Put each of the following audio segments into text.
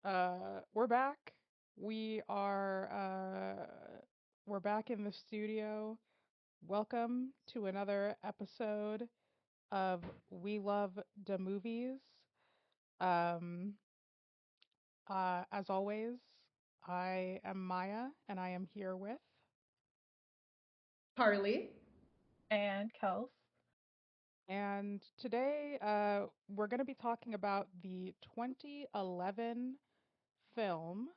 We're back. We are we're back in the studio. Welcome to another episode of We Love the Movies. Um as always, I am Maya and I am here with Carly. And Kels. and today we're going to be talking about the 2011 film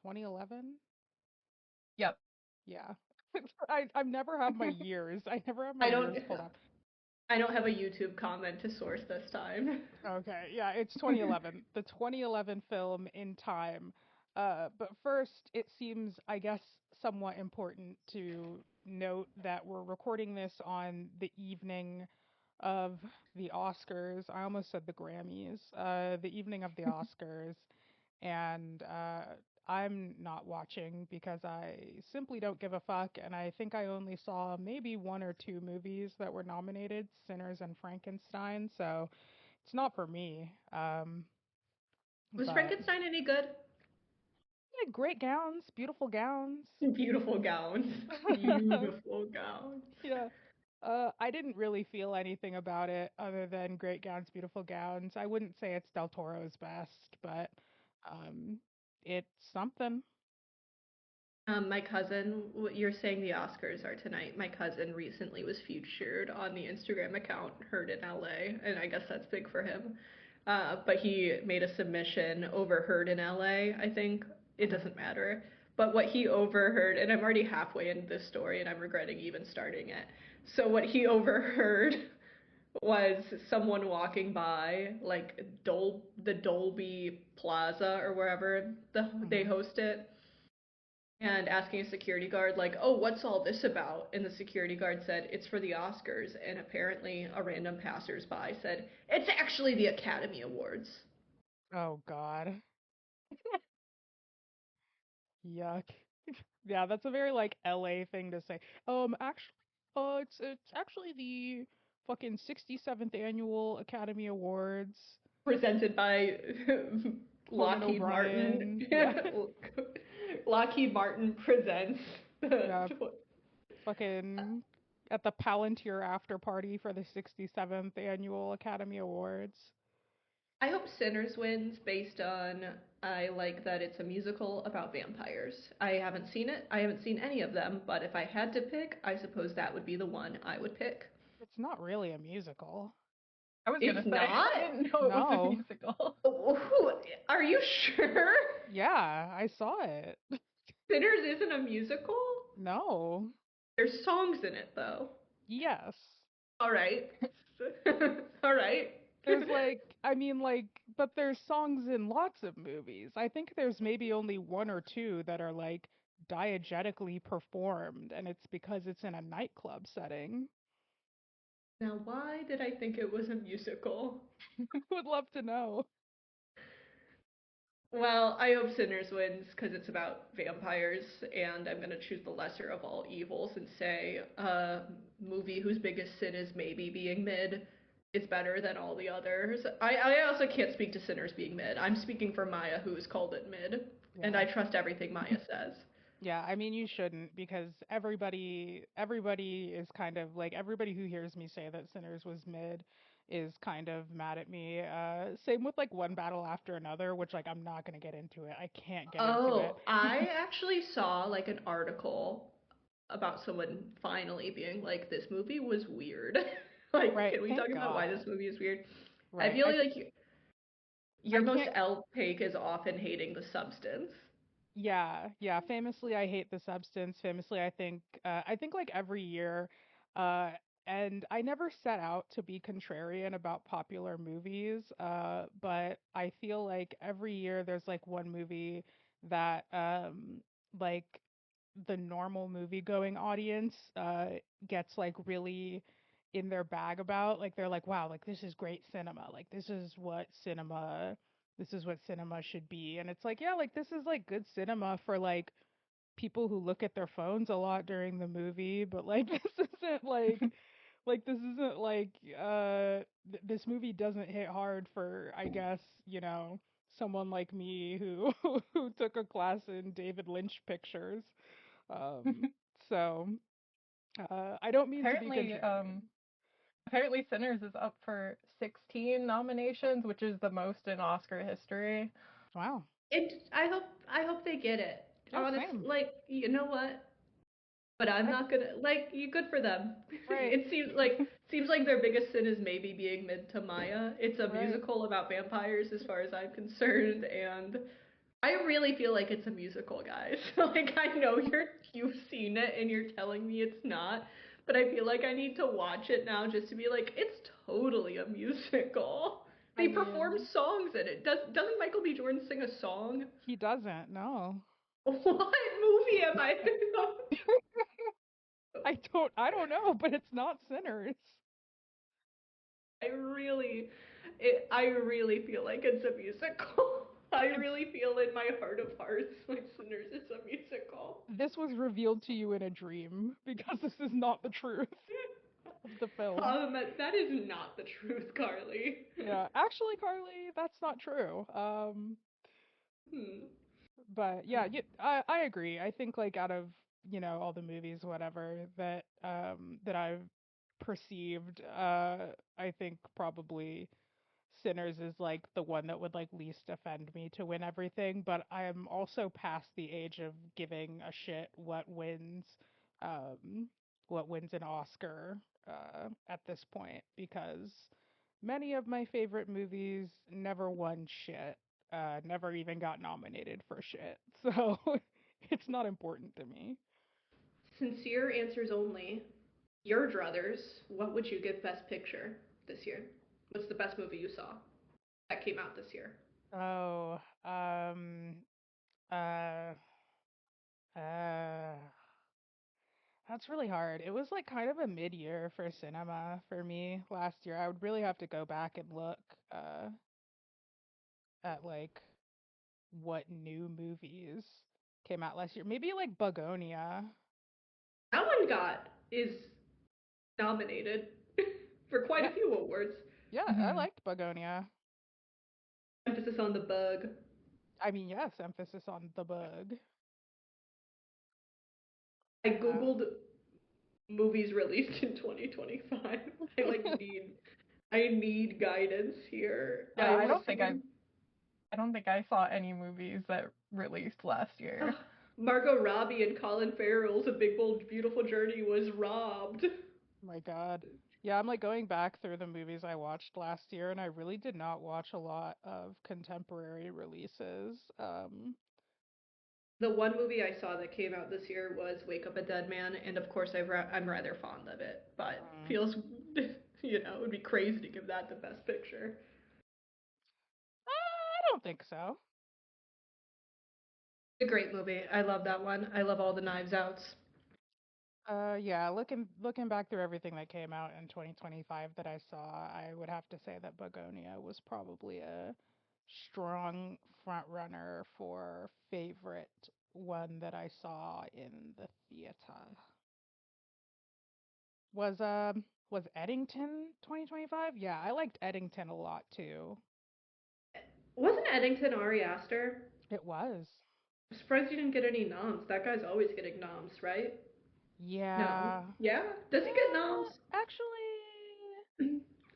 2011. Yep. Yeah. I've never have my years. I never have my I don't years pulled up. I don't have a YouTube comment to source this time. Okay, yeah, it's 2011. The 2011 film in time. But first, it seems, I guess, somewhat important to note that we're recording this on the evening of the Oscars. I almost said the Grammys. The evening of the Oscars. And I'm not watching because I simply don't give a fuck. And I think I only saw maybe one or two movies that were nominated, Sinners and Frankenstein. So it's not for me. Was But Frankenstein any good? yeah, great gowns, beautiful gowns. Beautiful gowns. Beautiful gowns. Yeah. I didn't really feel anything about it other than great gowns, beautiful gowns. I wouldn't say it's Del Toro's best, but um, it's something. My cousin, you're saying the Oscars are tonight. My cousin recently was featured on the Instagram account Heard in LA, and I guess that's big for him. But he made a submission overheard in LA, I think. It Mhm. doesn't matter. But what he overheard, and I'm already halfway into this story and I'm regretting even starting it. So, what he overheard was someone walking by, like the Dolby Plaza or wherever they Mhm. host it, and asking a security guard like, "Oh, what's all this about?" And the security guard said, "It's for the Oscars." And apparently, a random passersby said, "It's actually the Academy Awards." Oh God. Yuck. Yeah, that's a very like LA thing to say. Actually, it's actually the fucking 67th annual Academy Awards. Presented by Conan Lockheed Martin. O'Brien. Yeah. Lockheed Martin presents the. Yeah, fucking at the Palantir after party for the 67th annual Academy Awards. I hope Sinners wins based on I like that it's a musical about vampires. I haven't seen it. I haven't seen any of them, but if I had to pick, I suppose that would be the one I would pick. It's not really a musical. I was gonna It's say not? I didn't know it was a No. musical. Are you sure? Yeah, I saw it. Sinners isn't a musical? No. There's songs in it though. Yes. All right. All right. There's like, I mean, like, but there's songs in lots of movies. I think there's maybe only one or two that are like diegetically performed, and it's because it's in a nightclub setting. Now, why did I think it was a musical? Would love to know. Well, I hope Sinners wins because it's about vampires, and I'm gonna choose the lesser of all evils and say a movie whose biggest sin is maybe being mid is better than all the others. I also can't speak to Sinners being mid. I'm speaking for Maya, who has called it mid, and Yeah. I trust everything Maya says. Yeah, I mean you shouldn't because everybody is kind of like everybody who hears me say that Sinners was mid is kind of mad at me. Same with like One Battle After Another, which like I'm not gonna get into it. I can't get into it. Oh, I actually saw like an article about someone finally being like, "This movie was weird." Like, Right, can we talk thank about why God. this movie is weird? I Right. feel like I your most can't L take is often hating the substance. Yeah, yeah. Famously, I hate the substance. Famously, I think like every year, uh, and I never set out to be contrarian about popular movies, but I feel like every year there's like one movie that like the normal movie going audience gets like really in their bag about. Like they're like, wow, like this is great cinema. Like this is what cinema should be. And it's like, yeah, like this is like good cinema for like people who look at their phones a lot during the movie, but like this isn't like this isn't like this movie doesn't hit hard for I guess, someone like me who who took a class in David Lynch pictures. Um, so I don't mean to be apparently, contrarian. apparently, Sinners is up for 16 nominations, which is the most in Oscar history. Wow. I hope they get it. Oh, Honest, same. like, you know what? But I'm I, not gonna like you. Good for them. right, It seems like their biggest sin is maybe being mid to Maya. It's a right. musical about vampires, as far as I'm concerned, and I really feel like it's a musical, guys. Like, I know you've seen it and you're telling me it's not, but I feel like I need to watch it now just to be like, it's totally a musical. I They perform mean, songs in it. Doesn't Michael B. Jordan sing a song? he doesn't. No. What movie am I? I don't know, but it's not Sinners. I really, I really feel like it's a musical. I It's really feel in my heart of hearts like Sinners is a musical. this was revealed to you in a dream because this is not the truth of the film. That is not the truth, Carly. Yeah, actually, Carly, that's not true. Hmm. But yeah, I agree. I think like out of all the movies, whatever that I've perceived, I think probably Sinners is like the one that would like least offend me to win everything, but I am also past the age of giving a shit um what wins an Oscar at this point because many of my favorite movies never won shit, never even got nominated for shit. So it's not important to me. Sincere answers only. Your druthers. What would you give Best Picture this year? What's the best movie you saw that came out this year? Oh, uh uh that's really hard. It was like kind of a mid-year for cinema for me last year. I would really have to go back and look uh at like what new movies came out last year. Maybe like Begonia. That one got is nominated for quite Yeah, a few awards. yeah, I Hmm. liked Begonia. Emphasis on the bug. I mean, yes, emphasis on the bug. I Uh, googled movies released in 2025. I need guidance here. Yeah, I it I was don't think assume I don't think I saw any movies that released last year. Margot Robbie and Colin Farrell's A Big Bold Beautiful Journey was robbed. my God. Yeah, I'm like going back through the movies I watched last year, and I really did not watch a lot of contemporary releases. The one movie I saw that came out this year was Wake Up a Dead Man, and of course I'm rather fond of it, but Mm, feels it would be crazy to give that the best picture. I don't think so. A great movie. I love that one. I love all the Knives Outs. Yeah, looking back through everything that came out in 2025 that I saw, I would have to say that Begonia was probably a strong front runner for favorite one that I saw in the theater. Was Eddington 2025? Yeah, I liked Eddington a lot too. Wasn't Eddington Ari Aster? It was. I'm surprised you didn't get any noms. That guy's always getting noms, right? No. Yeah. Yeah? Does he get noms? Actually,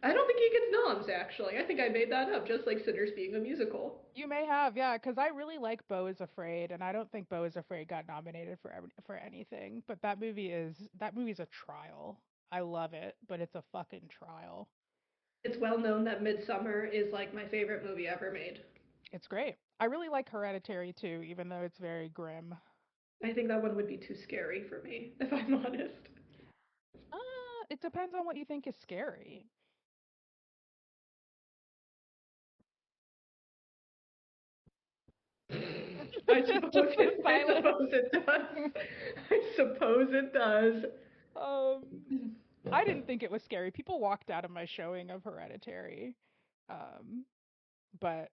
I don't think he gets noms, actually. I think I made that up, just like Sinners being a musical. you may have, yeah, because I really like Beau is Afraid, and I don't think Beau is Afraid got nominated for anything. But that movie's a trial. I love it, but it's a fucking trial. It's well known that Midsummer is like my favorite movie ever made. It's great. I really like Hereditary too, even though it's very grim. I think that one would be too scary for me, if I'm honest. It depends on what you think is scary. I Just suppose the it. I silence. suppose it does. I suppose it does. Um, I didn't think it was scary. People walked out of my showing of Hereditary. Um, but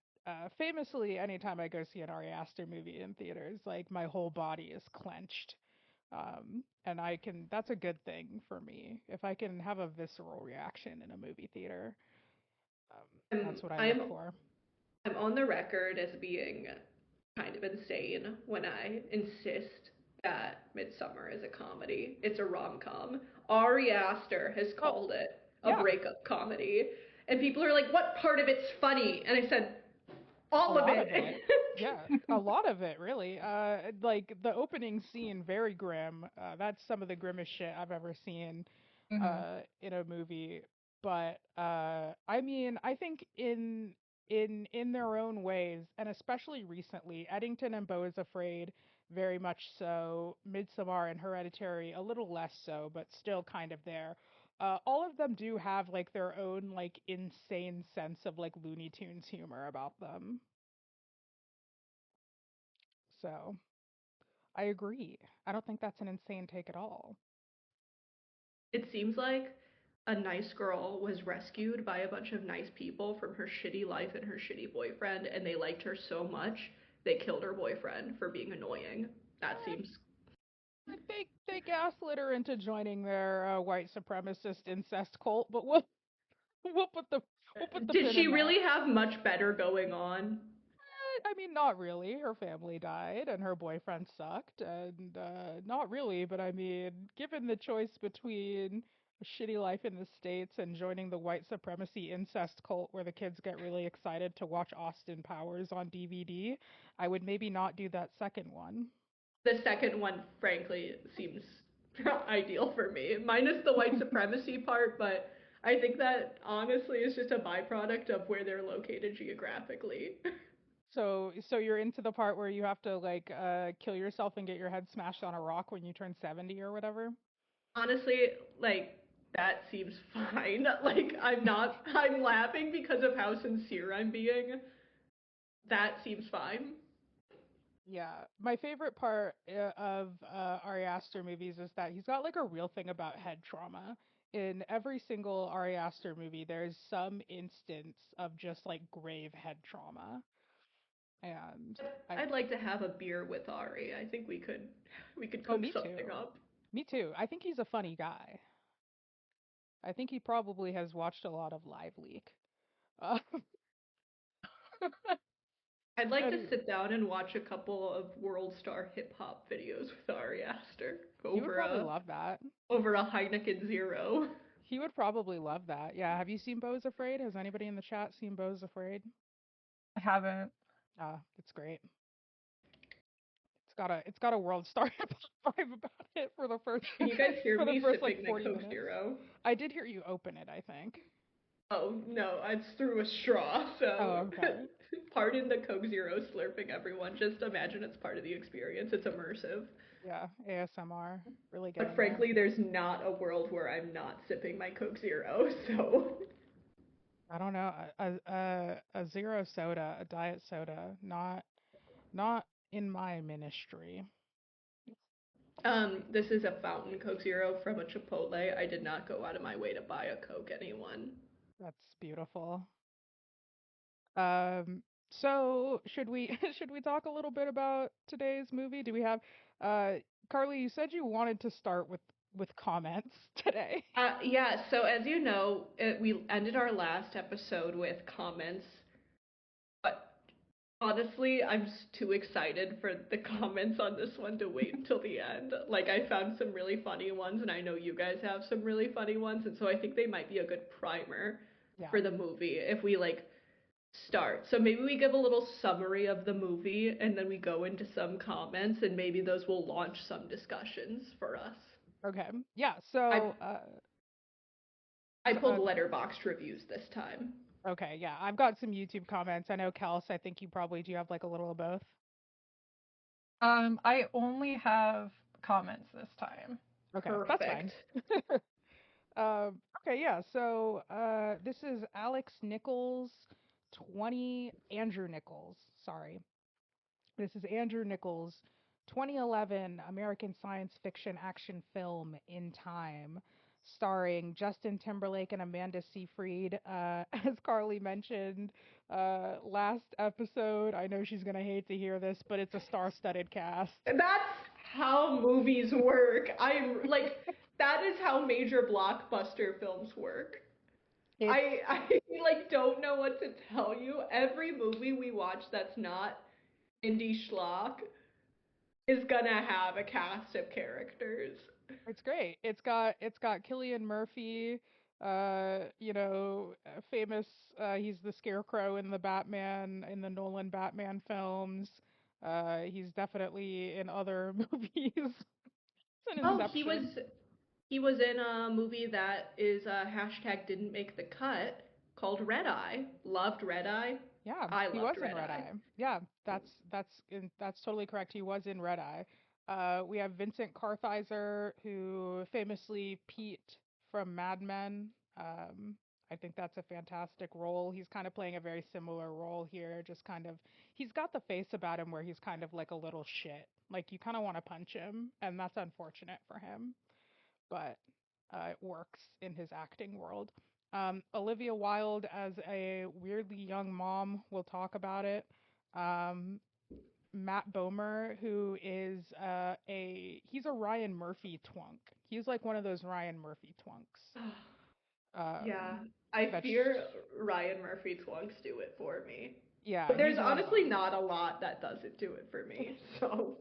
famously, anytime I go see an Ari Aster movie in theaters, like my whole body is clenched. And that's a good thing for me. If I can have a visceral reaction in a movie theater, I'm that's what I look I'm for. I'm on the record as being kind of insane when I insist that Midsummer is a comedy. It's a rom-com. Ari Aster has Oh, called it a yeah, breakup comedy. And people are like, what part of it's funny? And I said, a all of lot it. of it. Yeah, a lot of it, really. Like the opening scene, very grim. That's some of the grimmest shit I've ever seen Hmm. in a movie. But I mean, I think in their own ways, and especially recently, Eddington and Beau is Afraid, very much so. Midsommar and Hereditary, a little less so, but still kind of there. All of them do have like their own like insane sense of like Looney Tunes humor about them. So I agree. I don't think that's an insane take at all. It seems like a nice girl was rescued by a bunch of nice people from her shitty life and her shitty boyfriend, and they liked her so much they killed her boyfriend for being annoying. That Eh, seems. they gaslit her into joining their white supremacist incest cult, but we'll we'll put the we'll put the Did pin she in that. really have much better going on? I mean, not really. Her family died and her boyfriend sucked, and not really. But I mean, given the choice between a shitty life in the States and joining the white supremacy incest cult where the kids get really excited to watch Austin Powers on DVD, I would maybe not do that second one. The second one, frankly, seems ideal for me, minus the white supremacy part, but I think that honestly is just a byproduct of where they're located geographically. So you're into the part where you have to like kill yourself and get your head smashed on a rock when you turn 70 or whatever? Honestly, like, that seems fine. Like, I'm laughing because of how sincere I'm being. That seems fine. Yeah, my favorite part of Ari Aster movies is that he's got like a real thing about head trauma. In every single Ari Aster movie, there's some instance of just like grave head trauma, and I I'd like to have a beer with Ari. I think we could oh cook me something too, up. me too. I think he's a funny guy. I think he probably has watched a lot of Live Leak. Uh, I'd like to anyway, sit down and watch a couple of World Star hip hop videos with Ari Aster he would probably love that. over a Heineken Zero. He would probably love that. Yeah. Have you seen Beau's Afraid? Has anybody in the chat seen Beau's Afraid? I haven't. It's great. It's got a world star hip hop vibe about it for the first Can you guys hear for the me first like sipping my 40 Coke minutes. Zero? I did hear you open it, I think. Oh no, it's through a straw, so Oh, okay. pardon the Coke Zero slurping, everyone. Just imagine it's part of the experience. It's immersive. Yeah, ASMR. Really But getting there. frankly, there's not a world where I'm not sipping my Coke Zero, so. I don't know. A zero soda, a diet soda, not in my ministry. This is a fountain Coke Zero from a Chipotle. I did not go out of my way to buy a Coke, anyone. That's beautiful. Um, so should we should we talk a little bit about today's movie? Do we have uh Carly, you said you wanted to start with comments today. Yeah, so as you know, we ended our last episode with comments, but honestly, I'm too excited for the comments on this one to wait until the end. Like, I found some really funny ones, and I know you guys have some really funny ones, and so I think they might be a good primer Yeah. for the movie if we like start. So maybe we give a little summary of the movie, and then we go into some comments, and maybe those will launch some discussions for us. Okay. Yeah. I I So, pulled letterboxed reviews this time. okay. Yeah. I've got some YouTube comments. I know Kels, I think you probably do have like a little of both. I only have comments this time. Okay. That's fine. Perfect. Okay. Yeah. So, this is Alex Nichols, 20, Andrew Nichols. Sorry. This is Andrew Nichols, 2011 American science fiction action film In Time, starring Justin Timberlake and Amanda Seyfried. As Carly mentioned last episode, I know she's going to hate to hear this, but it's a star studded cast. That's how movies work. I'm like, that is how major blockbuster films work. It's I like don't know what to tell you. Every movie we watch that's not indie schlock is gonna have a cast of characters. it's great. It's got Killian Murphy, famous. He's the Scarecrow in the Batman in the Nolan Batman films. He's definitely in other movies. It's an Oh, Inception. he was in a movie that is hashtag didn't make the cut called Red Eye. Loved Red Eye. Yeah, I he loved was in Red Red Eye. Eye. Yeah, that's totally correct. He was in Red Eye. We have Vincent Kartheiser, who famously Pete from Mad Men. I think that's a fantastic role. He's kind of playing a very similar role here. Just kind of, he's got the face about him where he's kind of like a little shit. Like you kind of want to punch him, and that's unfortunate for him, but it works in his acting world. Olivia Wilde as a weirdly young mom. We'll talk about it. Um, Matt Bomer, who is he's a Ryan Murphy twunk. He's like one of those Ryan Murphy twunks. Yeah, Um, I that's fear Ryan Murphy twunks do it for me. yeah, But there's he's one of honestly them. not a lot that doesn't do it for me. So,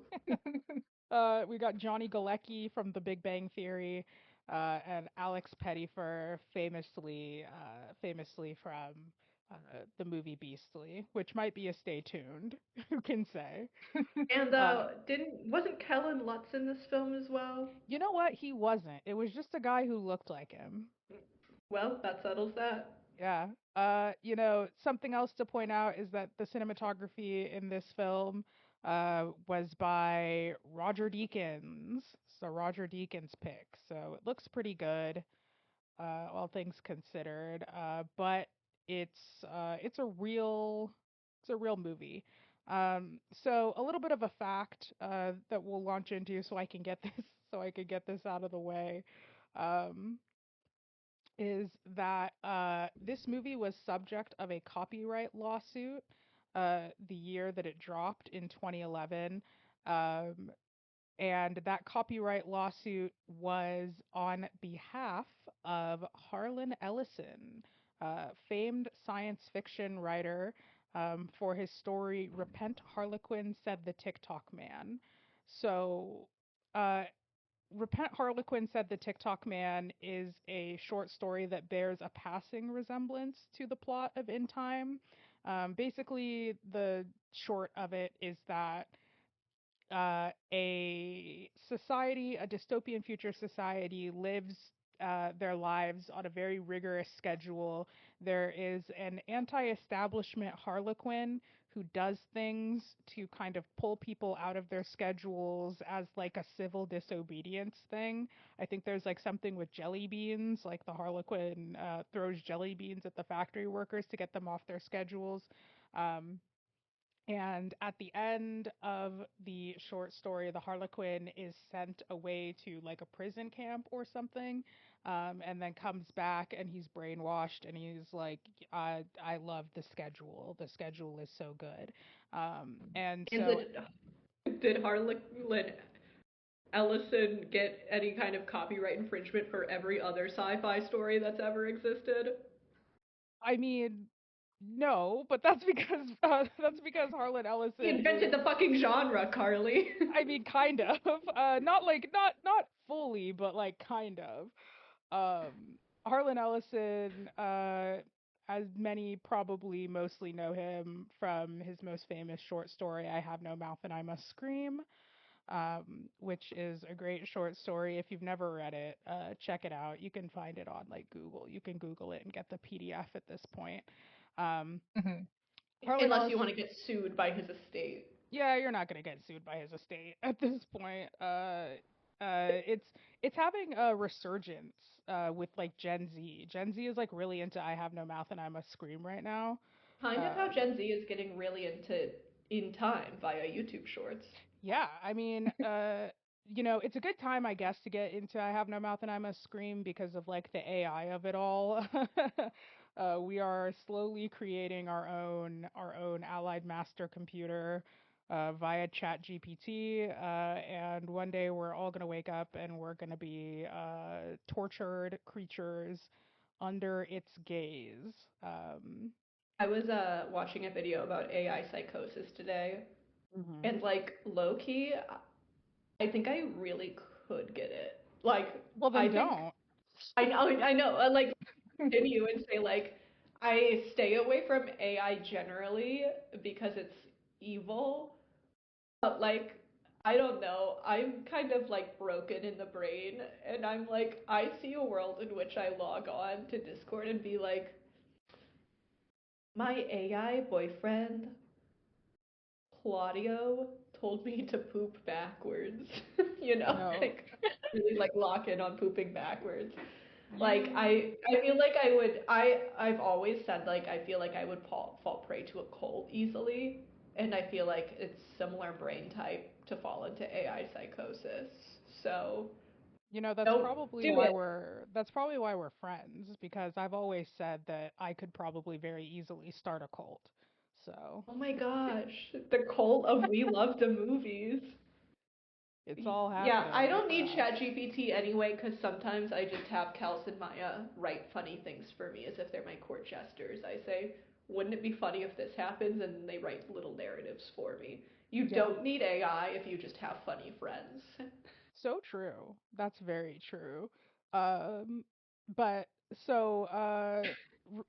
We got Johnny Galecki from The Big Bang Theory, and Alex Pettyfer, famously from the movie Beastly, which might be a stay tuned. Who can say? and Uh, didn't wasn't Kellen Lutz in this film as well? you know what? He wasn't. It was just a guy who looked like him. Well, that settles that. Yeah. Something else to point out is that the cinematography in this film was by Roger Deakins. So Roger Deakins' pick. So it looks pretty good, all things considered. But it's a real movie. So a little bit of a fact that we'll launch into, so I can get this out of the way. Um, is that this movie was subject of a copyright lawsuit the year that it dropped in 2011. Um, and that copyright lawsuit was on behalf of Harlan Ellison, famed science fiction writer, for his story Repent Harlequin Said the TikTok Man. So, uh, Repent Harlequin Said the TikTok Man is a short story that bears a passing resemblance to the plot of In Time. Basically, the short of it is that a dystopian future society lives their lives on a very rigorous schedule. There is an anti establishment Harlequin who does things to kind of pull people out of their schedules as like a civil disobedience thing. I think there's like something with jelly beans, like the Harlequin throws jelly beans at the factory workers to get them off their schedules. Um, and at the end of the short story, the Harlequin is sent away to like a prison camp or something, and then comes back and he's brainwashed and he's like, I love the schedule. The schedule is so good. And And so did Harlan Ellison get any kind of copyright infringement for every other sci-fi story that's ever existed? I mean, no, but that's because Harlan He Ellison invented is, the fucking genre, Carly. I mean, kind of, not fully, but like kind of. Harlan Ellison, as many probably mostly know him from his most famous short story, I Have No Mouth and I Must Scream, which is a great short story. If you've never read it, check it out. You can find it on like Google. You can Google it and get the PDF at this point. Um, Mhm. Harlan Unless you Ellis, want to get sued by his estate. yeah, you're not gonna get sued by his estate at this point. It's having a resurgence with like Gen Z. Gen Z is like really into I Have No Mouth and I Must Scream right now. Kind of how Um, Gen Z is getting really into In Time via YouTube Shorts. yeah, I mean, it's a good time, I guess, to get into I Have No Mouth and I Must Scream because of like the AI of it all. We are slowly creating our own allied master computer via Chat GPT, and one day we're all gonna wake up and we're gonna be tortured creatures under its gaze. I was watching a video about AI psychosis today, Mhm. and like low key, I think I really could get it. Like Well, I then think don't. I know. Like continue and say like I stay away from AI generally because it's evil, but like I don't know. I'm kind of like broken in the brain, and I'm like I see a world in which I log on to Discord and be like, my AI boyfriend Claudio told me to poop backwards. You know, No. like really like lock in on pooping backwards. Like You I feel like I would I've always said like I feel like I would fall prey to a cult easily, and I feel like it's similar brain type to fall into AI psychosis. So You know, don't do it. that's probably why we're friends because I've always said that I could probably very easily start a cult. So, Oh my gosh, the cult of we love the movies. it's all Yeah, I happening don't for need us. ChatGPT anyway because sometimes I just have Kels and Maya write funny things for me as if they're my court jesters. I say, wouldn't it be funny if this happens? And they write little narratives for me. You Yeah, don't need AI if you just have funny friends. so true. That's very true. Um, but so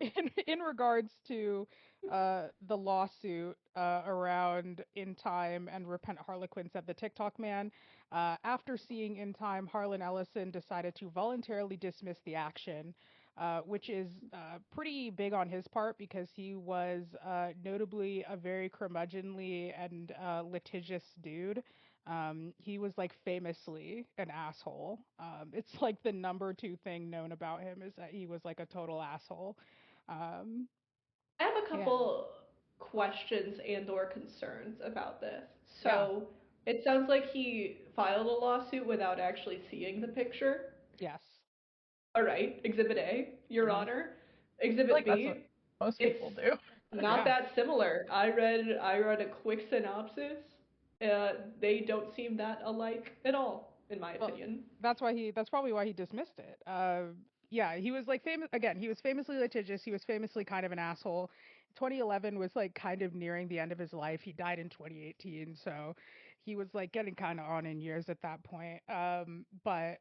in regards to the lawsuit around In Time and Repent Harlequin said the TikTok man, after seeing In Time, Harlan Ellison decided to voluntarily dismiss the action. Which is pretty big on his part because he was notably a very curmudgeonly and litigious dude. He was like famously an asshole. It's like the number two thing known about him is that he was like a total asshole. Um, I have a and couple questions and or concerns about this. yeah, So it sounds like he filed a lawsuit without actually seeing the picture. yes. All right, Exhibit A, Your Hmm. Honor. I feel Exhibit like that's what B, most it's people do. not Yeah. that similar. I read a quick synopsis. They don't seem that alike at all, in my Well, opinion. that's probably why he dismissed it. Yeah, he was like famous again. He was famously litigious. He was famously kind of an asshole. 2011 was like kind of nearing the end of his life. He died in 2018, so he was like getting kind of on in years at that point. But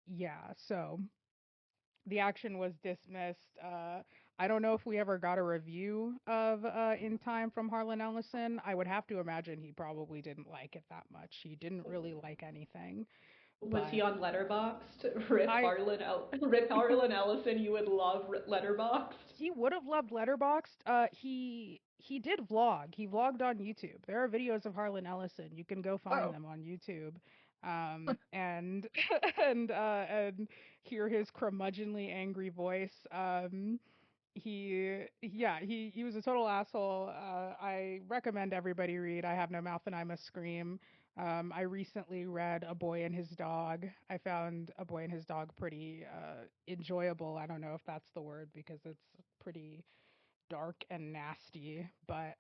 yeah, so the action was dismissed. I don't know if we ever got a review of In Time from Harlan Ellison. I would have to imagine he probably didn't like it that much. He didn't really like anything, Was he but on Letterboxd? I Rip Harlan Ellison, you would love Letterboxd. he would have loved Letterboxd. He did vlog. He vlogged on YouTube. There are videos of Harlan Ellison. You can go find Oh, them on YouTube. And and hear his curmudgeonly angry voice. He was a total asshole. I recommend everybody read I Have No Mouth and I Must Scream. I recently read A Boy and His Dog. I found A Boy and His Dog pretty enjoyable. I don't know if that's the word because it's pretty dark and nasty, but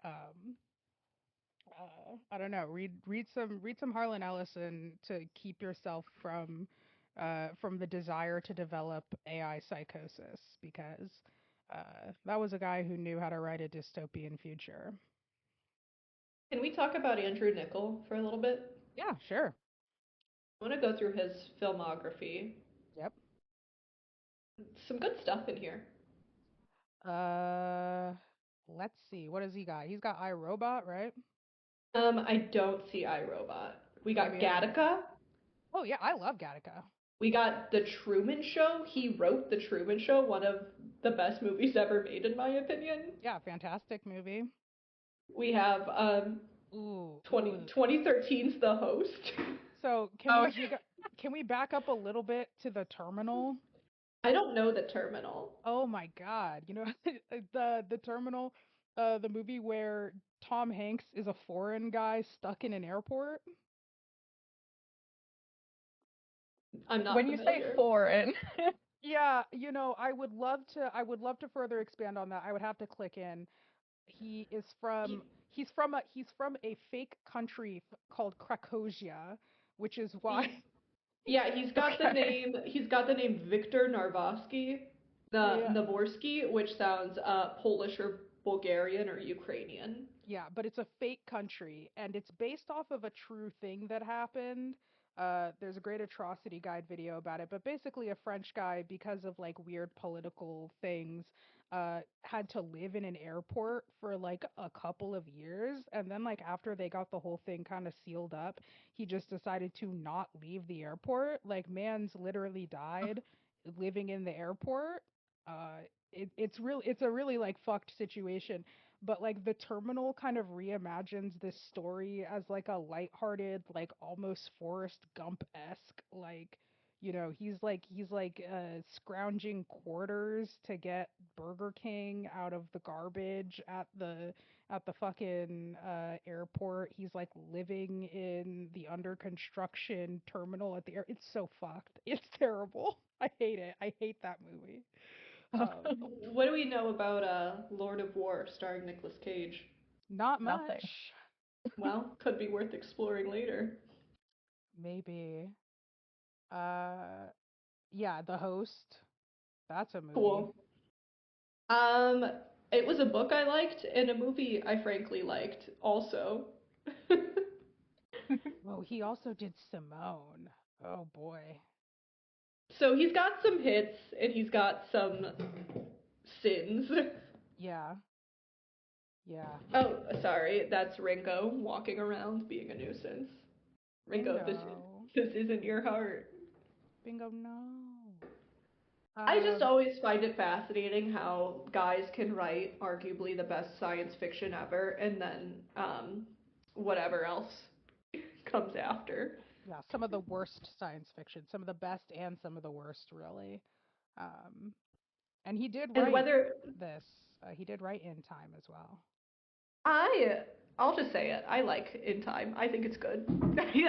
I don't know. Read some Harlan Ellison to keep yourself from the desire to develop AI psychosis because that was a guy who knew how to write a dystopian future. Can we talk about Andrew Niccol for a little bit? Yeah, sure. I want to go through his filmography. Yep. Some good stuff in here. Uh, let's see. What has he got? He's got iRobot, right? I don't see iRobot. We got Maybe I. Gattaca. Oh yeah, I love Gattaca. We got The Truman Show. He wrote The Truman Show, one of the best movies ever made, in my opinion. Yeah, fantastic movie. We have Ooh, ooh. 2013's The Host. So oh, can we back up a little bit to The Terminal? I don't know The Terminal. Oh my God. You know, the Terminal, the movie where Tom Hanks is a foreign guy stuck in an airport. I'm not when you say familiar. foreign, Yeah, you know, I would love to further expand on that. I would have to click in. He is He, from he's from a fake country called Krakosia, which is why he's yeah, okay. he's got the name Victor Narvosky. The Yeah. Navorsky, which sounds Polish or Bulgarian or Ukrainian. Yeah, but it's a fake country and it's based off of a true thing that happened. There's a great atrocity guide video about it, but basically a French guy, because of like weird political things, had to live in an airport for like a couple of years, and then like after they got the whole thing kind of sealed up, he just decided to not leave the airport. Like man's literally died living in the airport. It's a really like fucked situation, but like the terminal kind of reimagines this story as like a lighthearted, like almost Forrest Gump-esque, like scrounging quarters to get Burger King out of the garbage at the fucking airport. He's like living in the under construction terminal at the air. It's so fucked. It's terrible. I hate it. I hate that movie. What do we know about Lord of War starring Nicolas Cage? Not Nothing. much. Well, could be worth exploring later. Maybe. Uh, yeah, The Host. That's a movie. Cool. Um, it was a book I liked and a movie I frankly liked also. Oh, he also did Simone. Oh boy. So he's got some hits and he's got some sins. Yeah, yeah. Oh, sorry, that's Ringo walking around being a nuisance. Ringo, Bingo. this isn't your heart. Bingo, no. I just Um, always find it fascinating how guys can write arguably the best science fiction ever, and then whatever else comes after. yeah, some of the worst science fiction, some of the best and some of the worst, really. Um, and he did And write whether this. He did write In Time as well. I, I'll just say it. I like In Time. I think it's good.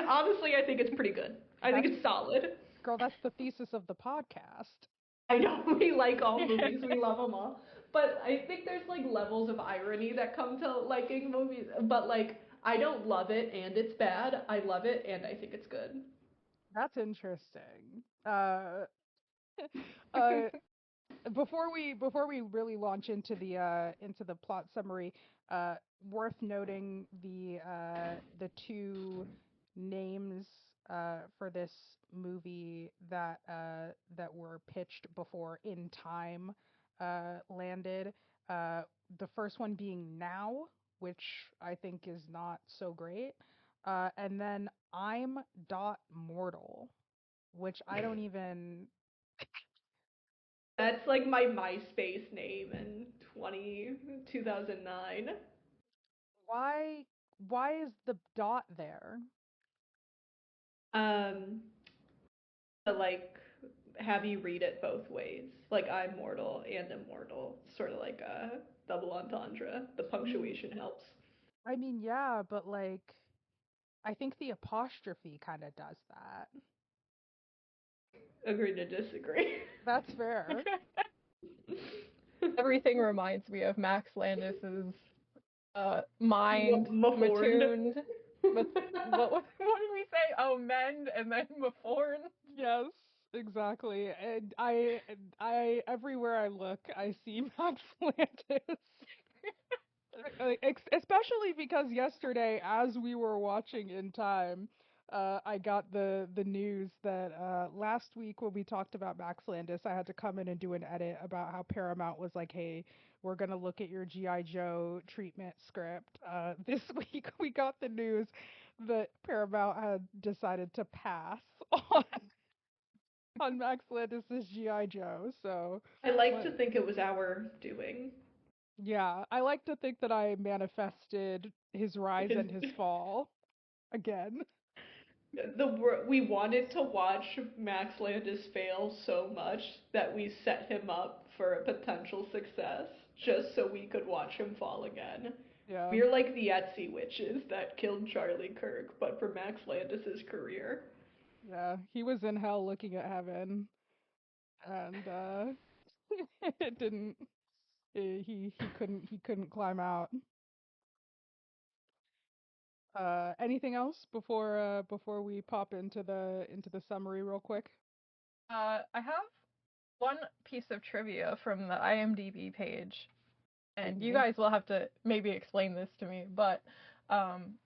Honestly, I think it's pretty good. I think That's it's solid. Girl, that's the thesis of the podcast. I know we like all movies, we love them all. But I think there's like levels of irony that come to liking movies. But like, I don't love it and it's bad. I love it and I think it's good. That's interesting. Uh, before we really launch into the plot summary, uh, worth noting the two names for this movie that were pitched before In Time landed. Uh, the first one being Now, which I think is not so great, and then I'm dot mortal, which I don't even. That's like my MySpace name in 2009. Why why is the dot there? Um, to like have you read it both ways. Like I'm mortal and immortal. Sort of like a double entendre. The I mean punctuation helps. I mean yeah, but like I think the apostrophe kind of does that. Agree to disagree. That's fair. Everything reminds me of Max Landis's mind Mahorned. matuned. What did we say? Oh, mend and then maforn. Yes, exactly. And I everywhere I look, I see Max Landis. Especially because yesterday, as we were watching In Time, I got the news that last week when we talked about Max Landis, I had to come in and do an edit about how Paramount was like, "Hey, we're gonna look at your GI Joe treatment script." This week we got the news that Paramount had decided to pass on Max Landis's GI Joe. So, I like to what? think it was our doing. Yeah, I like to think that I manifested his rise His and his fall again. we wanted to watch Max Landis fail so much that we set him up for a potential success just so we could watch him fall again. Yeah, We're like the Etsy witches that killed Charlie Kirk, but for Max Landis's career. yeah. He was in hell looking at heaven, and it didn't. He couldn't climb out. Anything else before we pop into the summary real quick? I have One piece of trivia from the IMDb page, and you Okay. guys will have to maybe explain this to me, but um,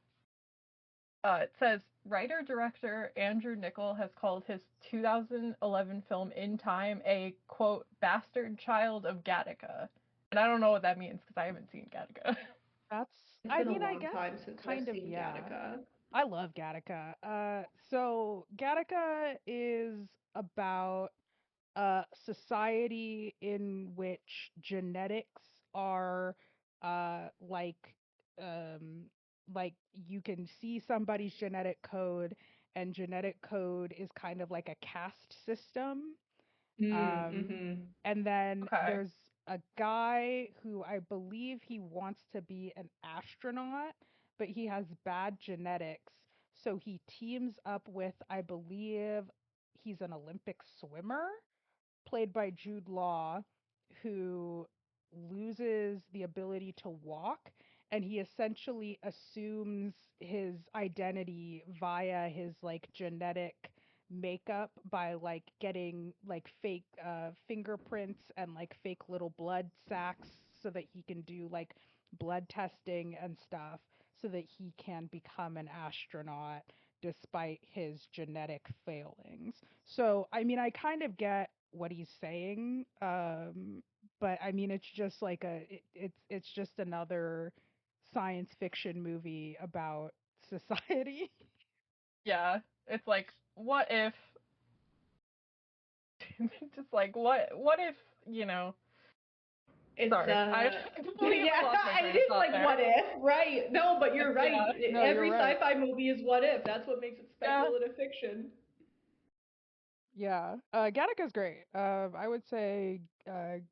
it says writer director Andrew Niccol has called his 2011 film In Time a quote bastard child of Gattaca, and I don't know what that means because I haven't seen Gattaca. That's, It's I been a mean, I long guess time since I've kind of, seen yeah. Gattaca. I love Gattaca. So Gattaca is about a society in which genetics are like um like you can see somebody's genetic code, and genetic code is kind of like a caste system. Um, Mm-hmm. and then Okay. there's a guy who I believe he wants to be an astronaut, but he has bad genetics. So he teams up with, I believe, he's an Olympic swimmer, played by Jude Law, who loses the ability to walk, and he essentially assumes his identity via his like genetic makeup by like getting like fake fingerprints and like fake little blood sacs so that he can do like blood testing and stuff so that he can become an astronaut despite his genetic failings. So, I mean, I kind of get what he's saying, but I mean, it's just like it's just another science fiction movie about society. Yeah, it's like what if just like what if you know It's sorry I completely yeah, lost my train it of is thought like there. what if, right? No, but you're right. Yeah, No, you're Every right. sci-fi movie is what if. That's what makes it yeah, speculative fiction. Yeah, Gattaca's great. I would say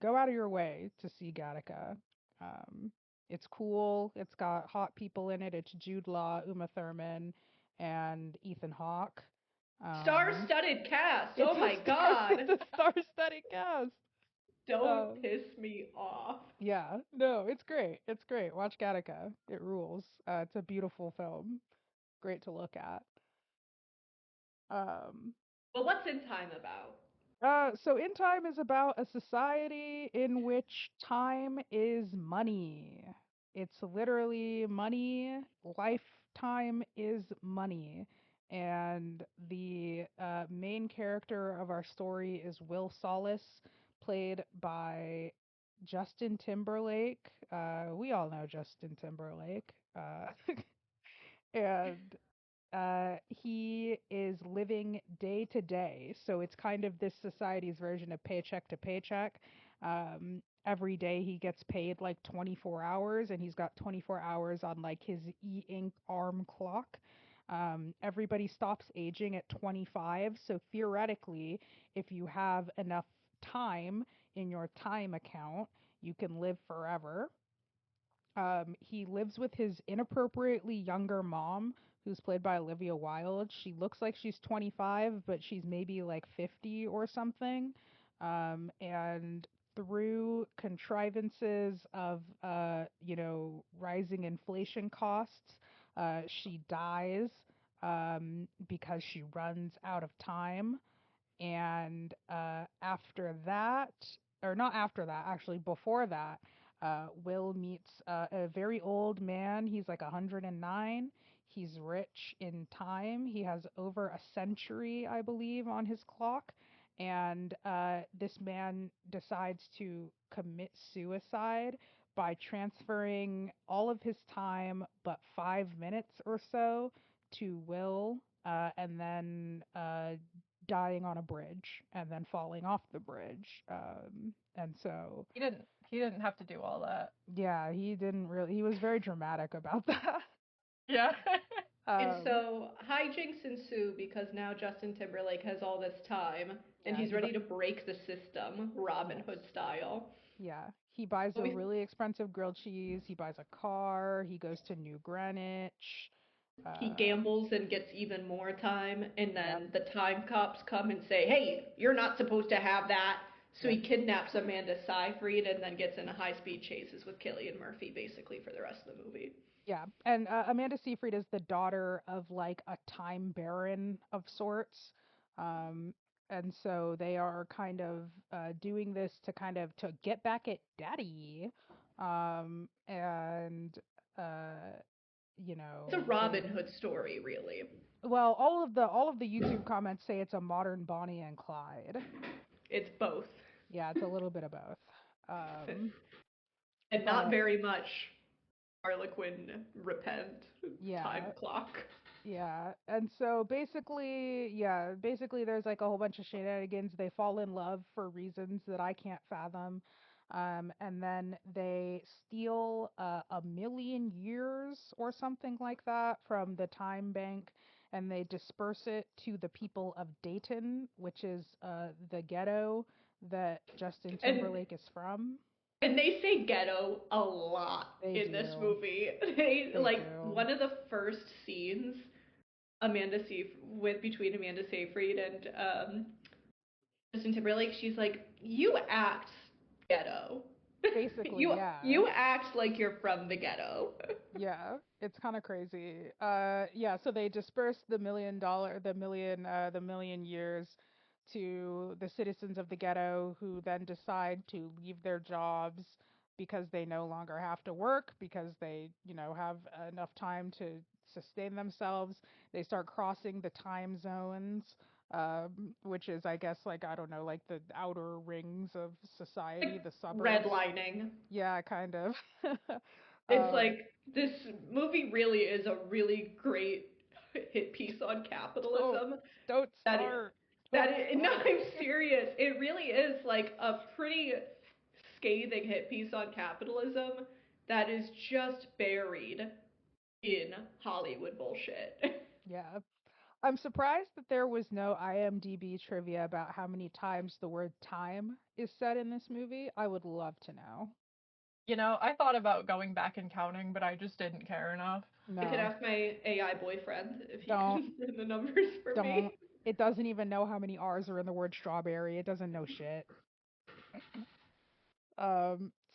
go out of your way to see Gattaca. Um, it's cool. It's got hot people in it. It's Jude Law, Uma Thurman, and Ethan Hawke. Um, Star-studded cast. it's Oh a my star. god. It's a star-studded cast. Don't Uh, piss me off. yeah, no, it's great. It's great. Watch Gattaca. It rules. It's a beautiful film. Great to look at. Um, But what's In Time about? so In Time is about a society in which time is money. It's literally money. Lifetime is money. And the main character of our story is Will Solace, played by Justin Timberlake. We all know Justin Timberlake. And he is living day to day. So it's kind of this society's version of paycheck to paycheck. Every day he gets paid like 24 hours, and he's got 24 hours on like his e-ink arm clock. Everybody stops aging at 25. So theoretically, if you have enough time in your time account, you can live forever. He lives with his inappropriately younger mom, who's played by Olivia Wilde. She looks like she's 25, but she's maybe like 50 or something. And through contrivances of, rising inflation costs, she dies because she runs out of time. And after that, or not after that, actually, before that, Will meets a very old man. He's like 109. He's rich in time. He has over a century, I believe, on his clock. And this man decides to commit suicide by transferring all of his time, but 5 minutes or so, to Will, and then dying on a bridge and then falling off the bridge. And so, he didn't have to do all that. yeah, he didn't really, he was very dramatic about that. Yeah. And um, so hijinks ensue because now Justin Timberlake has all this time and yeah, he's ready to break the system, Robin yes, Hood style. yeah. He buys But a we really expensive grilled cheese. He buys a car. He goes to New Greenwich. he Um, gambles and gets even more time, and yep, then the time cops come and say, "Hey, you're not supposed to have that." So yep, he kidnaps Amanda Seyfried and then gets into high-speed chases with Killian Murphy basically for the rest of the movie. yeah. And Amanda Seyfried is the daughter of like a time baron of sorts. And so they are kind of doing this to kind of to get back at Daddy, and uh, you It's a know Robin they Hood story, really. well all of the YouTube comments say it's a modern Bonnie and Clyde. It's both. Yeah, it's a little bit of both. And not But very much Harlequin repent time yeah, clock. yeah. And so basically, yeah, basically there's like a whole bunch of shenanigans. They fall in love for reasons that I can't fathom. And then they steal 1,000,000 years or something like that from the time bank, and they disperse it to the people of Dayton, which is the ghetto that Justin And Timberlake is from. and they say ghetto a lot They in this do. movie. They They like do. one of the first scenes between Amanda Seyfried and Justin Timberlake. She's like, "You act ghetto. Basically, you yeah. you act like you're from the ghetto." Yeah, it's kind of crazy. Yeah, so they dispersed the million years to the citizens of the ghetto, who then decide to leave their jobs because they no longer have to work, because they, have enough time to sustain themselves. They start crossing the time zones, which is, I guess, like, I don't know, like the outer rings of society, Like the suburbs. redlining. Yeah, kind of. It's um, like this movie really is a really great hit piece on don't capitalism. don't That start. that Don't no, start. I'm serious. It really is like a pretty scathing hit piece on capitalism that is just buried in Hollywood bullshit. Yeah. I'm surprised that there was no IMDb trivia about how many times the word time is said in this movie. I would love to know. You know, I thought about going back and counting, but I just didn't care enough. I could No. ask my AI boyfriend if he Don't can run the numbers for don't. me. It doesn't even know how many R's are in the word strawberry. It doesn't know shit.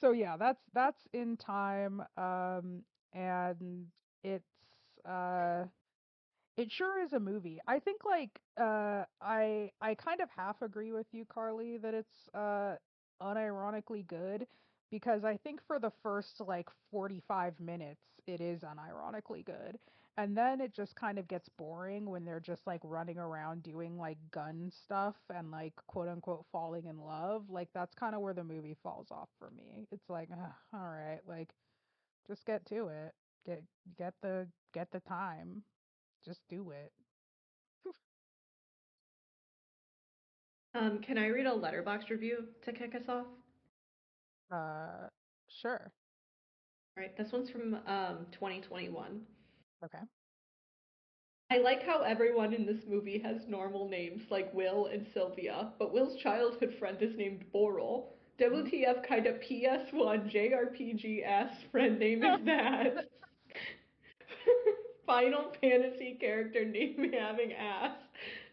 So yeah, that's in time. And it's uh it sure is a movie. I think like I kind of half agree with you, Carly, that it's unironically good, because I think for the first like 45 minutes it is unironically good. And then it just kind of gets boring when they're just like running around doing like gun stuff and like quote unquote falling in love. Like that's kind of where the movie falls off for me. It's like, ugh, all right, like just get to it. Get get the time. Just do it. Can I read a letterbox review to kick us off? Uh, sure. All right, this one's from 2021. Okay. I like how everyone in this movie has normal names like Will and Sylvia, but Will's childhood friend is named Boral. Mhm. WTF kind of PS1 JRPG ass friend name is that? Final Fantasy character name having ass.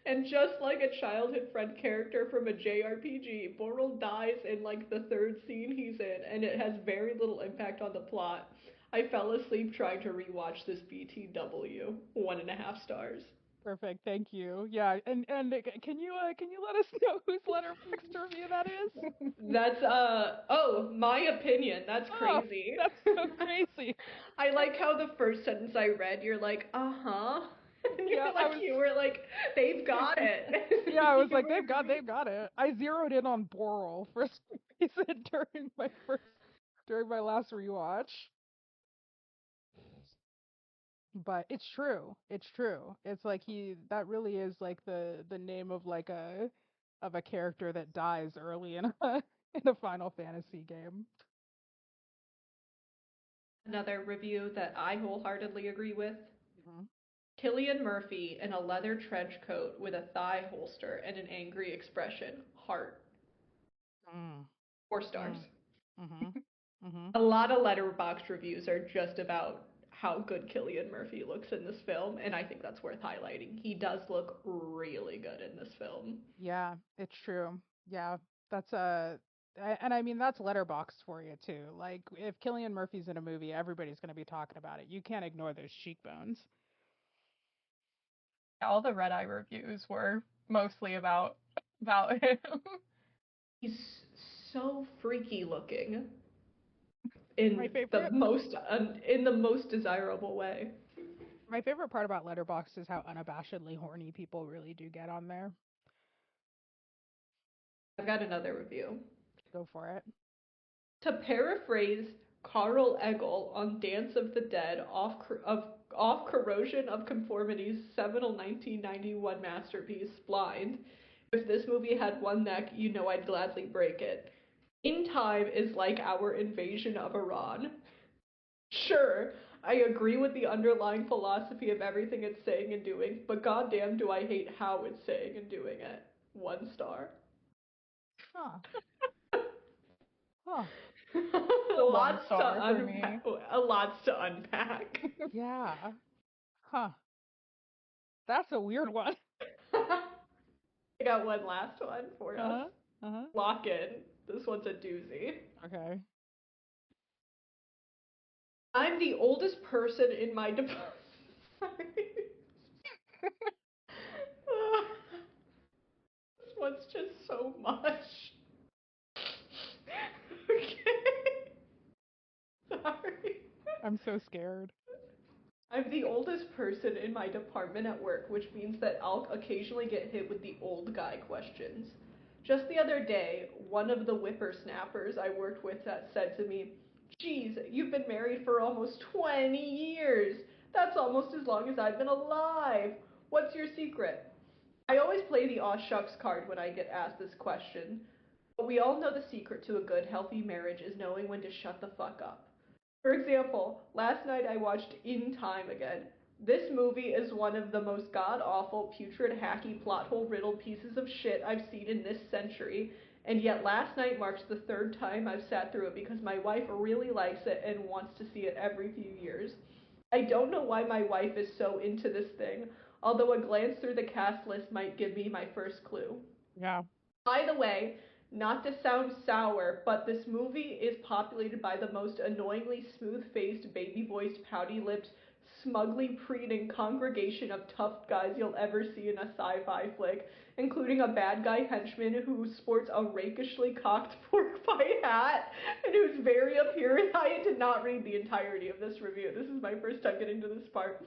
And just like a childhood friend character from a JRPG, Boral dies in like the third scene he's in, and it has very little impact on the plot. I fell asleep trying to rewatch this BTW. 1.5 stars. Perfect. Thank you. Yeah. And can you let us know whose Letterboxd review that is? That's oh, my opinion. That's Oh, crazy. that's so crazy. I like how the first sentence I read, you're like, uh-huh. And Yeah, you're like, you were like, they've got yeah, I it. was You like, were they've got it. I zeroed in on Boral for some reason during my last rewatch. But it's true. It's true. It's like that really is like the name of like a character that dies early in a in a Final Fantasy game. Another review that I wholeheartedly agree with. Mhm. Killian Murphy in a leather trench coat with a thigh holster and an angry expression. Heart. Mm. 4 stars. Mm. Mhm. Mhm. A lot of letterbox reviews are just about how good Killian Murphy looks in this film, and I think that's worth highlighting. He does look really good in this film. Yeah, it's true. Yeah, that's and I mean that's letterboxed for you too. Like if Killian Murphy's in a movie, everybody's going to be talking about it. You can't ignore those cheekbones. All the Red Eye reviews were mostly about about him. He's so freaky looking My in the most desirable way. my favorite part about Letterboxd is how unabashedly horny people really do get on there. I've got another review. Go for it. To paraphrase Carl Egel on Dance of the Dead off Corrosion of Conformity's seminal 1991 masterpiece, Blind, if this movie had one neck, you know I'd gladly break it. In Time is like our invasion of Iran. Sure, I agree with the underlying philosophy of everything it's saying and doing, but goddamn do I hate how it's saying and doing it. 1 star. Huh. Huh. One lots to star for me. unpack. Lots to unpack. Yeah. Huh. That's a weird one. I got one last one for us. Uh-huh. Uh-huh. Lock in. This one's a doozy. Okay. I'm the oldest person in my department. This one's just so much. Okay. Sorry. I'm so scared. I'm the oldest person in my department at work, which means that I'll occasionally get hit with the old guy questions. Just the other day, one of the whippersnappers I worked with said to me, "Geez, you've been married for almost 20 years. That's almost as long as I've been alive. What's your secret?" I always play the aw shucks card when I get asked this question, but we all know the secret to a good, healthy marriage is knowing when to shut the fuck up. For example, last night I watched In Time again. This movie is one of the most god-awful, putrid, hacky, plot-hole-riddled pieces of shit I've seen in this century, and yet last night marks the 3rd time I've sat through it because my wife really likes it and wants to see it every few years. I don't know why my wife is so into this thing, although a glance through the cast list might give me my first clue. Yeah. By the way, not to sound sour, but this movie is populated by the most annoyingly smooth-faced, baby-voiced, pouty-lipped, smugly preening congregation of tough guys you'll ever see in a sci-fi flick, including a bad guy henchman who sports a rakishly cocked pork pie hat and whose very appearance... I did not read the entirety of this review. This is my first time getting to this part.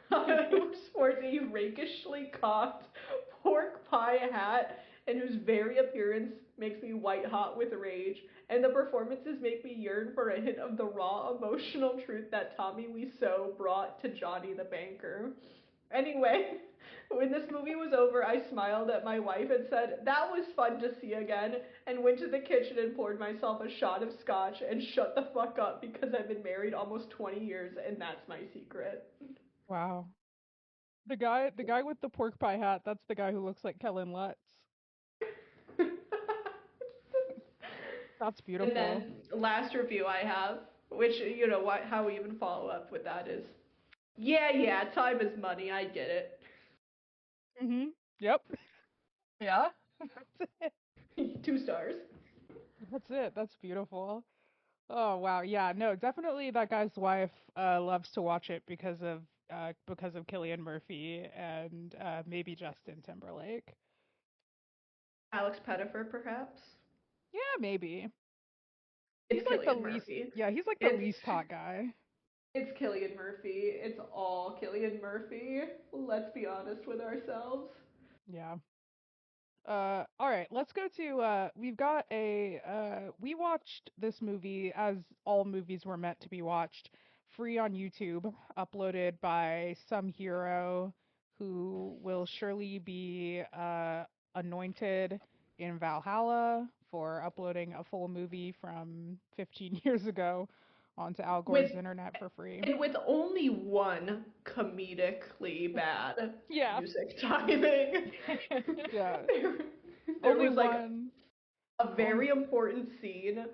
Who sports a rakishly cocked pork pie hat and whose very appearance makes me white hot with rage, and the performances make me yearn for a hint of the raw emotional truth that Tommy Wiseau brought to Johnny the Banker. Anyway, when this movie was over, I smiled at my wife and said, "That was fun to see again," and went to the kitchen and poured myself a shot of scotch and shut the fuck up because I've been married almost 20 years and that's my secret. Wow. The guy with the pork pie hat, that's the guy who looks like Kellen Lutz. That's And beautiful. then last review I have, which how we even follow up with that is, yeah, time is money. I get it. Mhm. Yep. Yeah. That's it. 2 stars. That's it. That's beautiful. Oh wow. Yeah, no, definitely that guy's wife loves to watch it because of Killian Murphy and maybe Justin Timberlake. Alex Pettyfer, perhaps. Yeah, maybe. He's It's like the Killian least Murphy. yeah, he's like the It's least hot guy. it's Killian Murphy. It's all Killian Murphy. Let's be honest with ourselves. Yeah. All right, let's go to we've got a we watched this movie as all movies were meant to be watched, free on YouTube, uploaded by some hero who will surely be anointed in Valhalla for uploading a full movie from 15 years ago onto Al With Gore's internet for free. and with only one comedically bad Yeah. music timing. Yeah. there, there Only was like one a on very important scene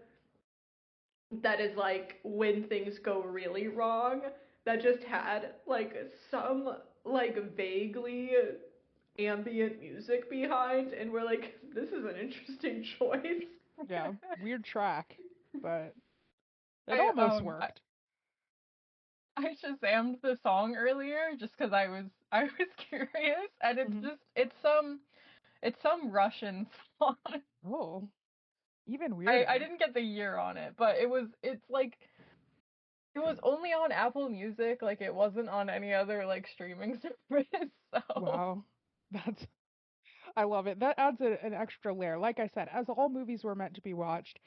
that is like when things go really wrong that just had like some like vaguely ambient music behind, and we're like, this is an interesting choice. yeah, weird track, but it I almost worked. I shazammed the song earlier just because I was curious, and Mhm. it's It's some Russian song. Oh, even I weirder. didn't get the year on it, but it's like it was only on Apple Music, like it wasn't on any other like streaming service. So Wow. That's I love it. That adds an extra layer. Like I said, as all movies were meant to be watched,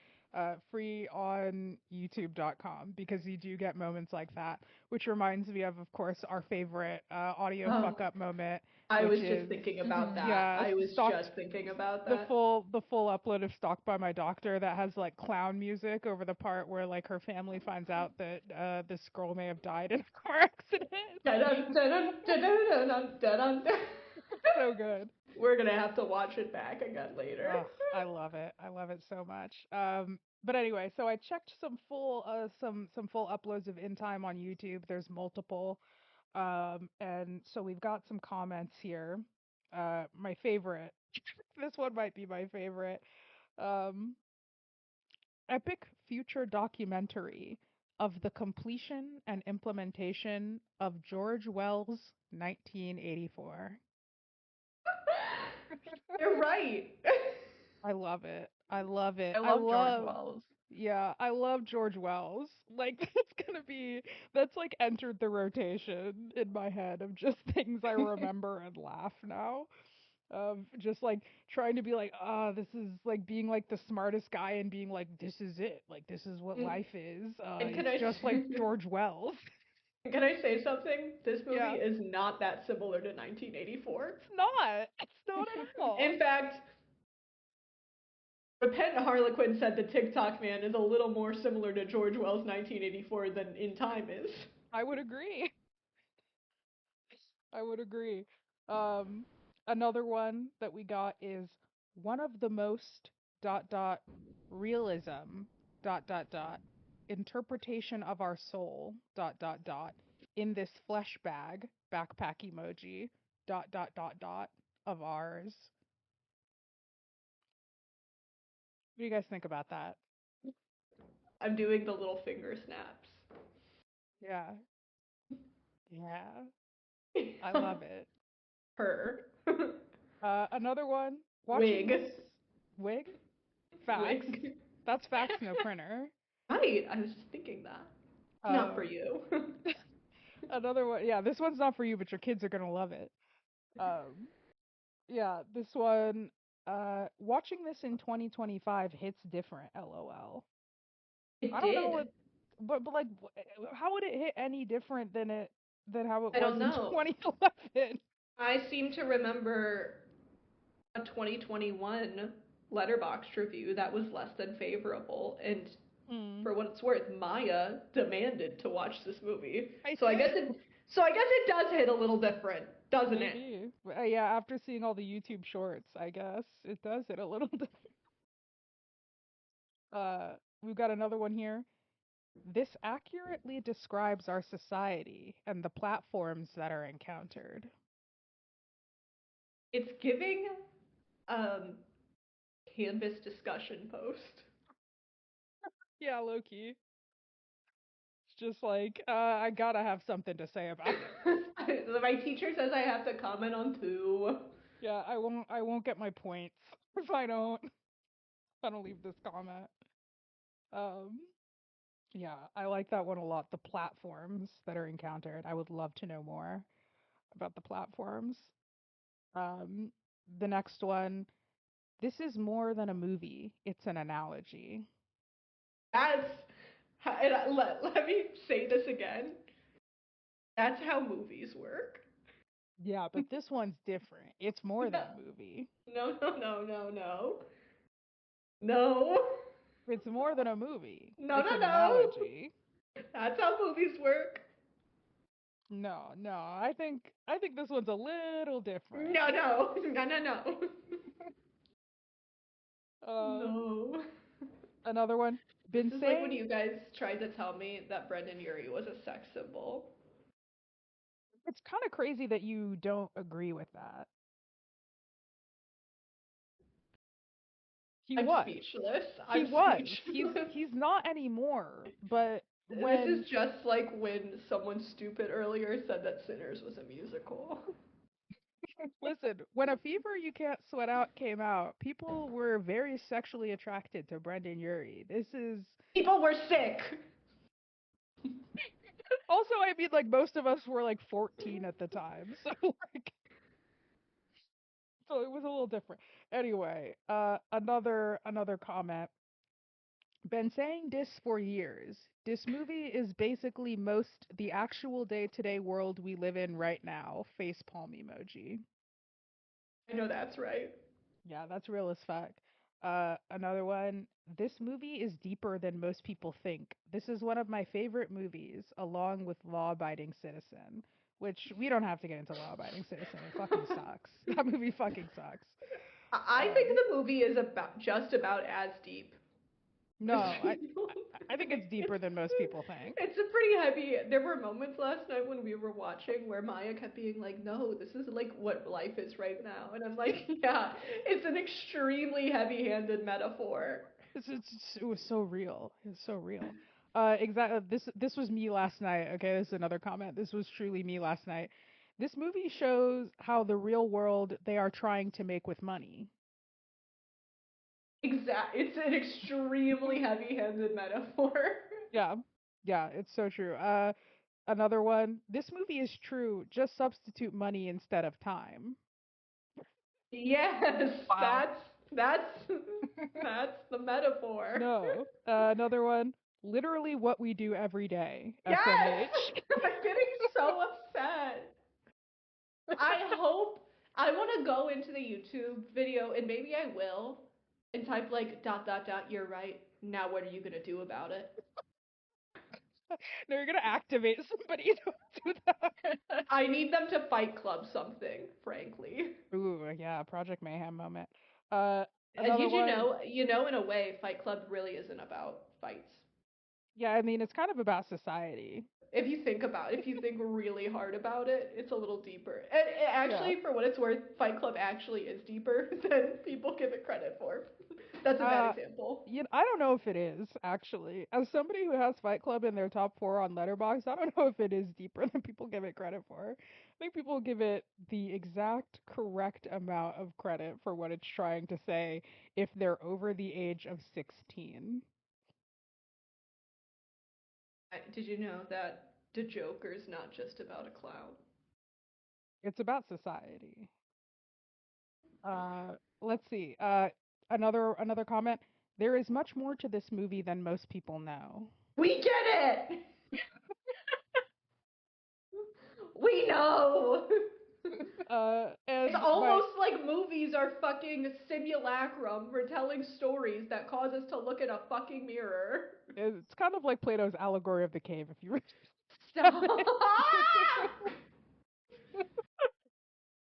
free on YouTube.com because you do get moments like that, which reminds me of course, our favorite audio Oh, fuck up moment, I which was just is thinking about Mhm. that. yeah, I was stalked just thinking about the that. full upload of Stalked by My Doctor that has like clown music over the part where like her family finds out that this girl may have died in a car accident. Dun, dun, dun, dun, dun, dun, dun, dun. So good. We're gonna have to watch it back again later. Oh, I love it. I love it so much. But anyway, so I checked some full uploads of In Time on YouTube. There's multiple. And so we've got some comments here. My favorite. This one might be my favorite. Um, Epic future documentary of the completion and implementation of George Wells' 1984. You're right. I love it. I love it. I I love George love Wells. Yeah, I love George Wells. Like that's like entered the rotation in my head of just things I remember and laugh now. Of just like trying to be like, this is like being like the smartest guy and being like, this is it. Like this is what life is. And It's just like George Wells. can I say something? This movie Yeah. is not that similar to 1984. It's not. It's not at all. In fact, Repentant Harlequin said the TikTok man is a little more similar to George Wells' 1984 than In Time is. I would agree. I would agree. Um, Another one that we got is one of the most realism interpretation of our soul in this flesh bag backpack emoji of ours. What do you guys think about that? I'm doing the little finger snaps. Yeah, yeah, I love it. Her. Another one, watching Wig. this wig facts. Wig. That's facts, no printer. Right, I was just thinking that. Not for Um, you. Another one, yeah, this one's not for you, but your kids are gonna love it. Um, yeah, this one, watching this in 2025 hits different, LOL. It I don't know did. what, but like, how would it hit any different than how it I was don't in know. 2011? I seem to remember a 2021 Letterboxd review that was less than favorable, and Hmm. for what it's worth, Maya demanded to watch this movie. I So I see. guess it does hit a little different, doesn't it? Maybe. Yeah, after seeing all the YouTube shorts, I guess it does hit a little different. Uh, we've got another one here. This accurately describes our society and the platforms that are encountered. It's giving um Canvas discussion post. Yeah, low key. It's just like, I gotta have something to say about this. My teacher says I have to comment on two. Yeah, I won't get my points if I don't leave this comment. Um, yeah, I like that one a lot. The platforms that are encountered. I would love to know more about the platforms. Um, the next one. This is more than a movie. It's an analogy. That's let me say this again. That's how movies work. Yeah, but this one's different. It's more than No, a movie. no, no, no, no, no. No. It's more than a movie. No, It's no, an no. analogy. That's how movies work. No, no. I think this one's a little different. No, no. No, no, no. Um, No. Another one. This Been is like when saying you guys tried to tell me that Brendan Urie was a sex symbol. it's kind of crazy that you don't agree with that. He I'm was. speechless. He I'm was. speechless. He's not anymore. But This is when just like when someone stupid earlier said that Sinners was a musical. Listen, when A Fever You Can't Sweat Out came out, people were very sexually attracted to Brendan Urie. This is People were sick. also, I mean, like most of us were like 14 at the time, so like, so it was a little different. Anyway, another comment. Been saying this for years. This movie is basically most the actual day-to-day world we live in right now. Face palm emoji. I know that's right. Yeah, that's real as fuck. Another one. This movie is deeper than most people think. This is one of my favorite movies, along with Law Abiding Citizen, which we don't have to get into Law Abiding Citizen. It fucking sucks. That movie fucking sucks. I think the movie is about just about as deep No, as I, people I think it's think. deeper than most people think. It's a pretty heavy. There were moments last night when we were watching where Maya kept being like, "No, this is like what life is right now," and I'm like, "Yeah, it's an extremely heavy-handed metaphor." It was so real. It was so real. Exactly. This was me last night. Okay, this is another comment. This was truly me last night. This movie shows how the real world they are trying to make with money. It's an extremely heavy-handed metaphor. Yeah, yeah, it's so true. Another one. This movie is true. Just substitute money instead of time. Yes, Wow. that's that's the metaphor. No. Another one. Literally what we do every day. Yes, SMH. I'm getting so upset. I hope I want to go into the YouTube video, and maybe I will, and type like dot dot dot. You're right. Now what are you gonna do about it? No, you're gonna activate somebody to do that. I need them to Fight Club something, frankly. Ooh, yeah, Project Mayhem moment. Uh, another Did you one. know? You know, in a way, Fight Club really isn't about fights. Yeah, I mean, it's kind of about society. If you think really hard about it, it's a little deeper. And Yeah. actually, for what it's worth, Fight Club actually is deeper than people give it credit for. That's a bad Uh, example. I don't know if it is actually. As somebody who has Fight Club in their top four on Letterboxd, I don't know if it is deeper than people give it credit for. I think people give it the exact correct amount of credit for what it's trying to say if they're over the age of 16. Did you know that the Joker's not just about a clown? It's about society. Let's see. Another comment. There is much more to this movie than most people know. We get it! We know! It's And my almost like movies are fucking simulacrum for telling stories that cause us to look in a fucking mirror. it's kind of like Plato's allegory of the cave. If you read Stop! it.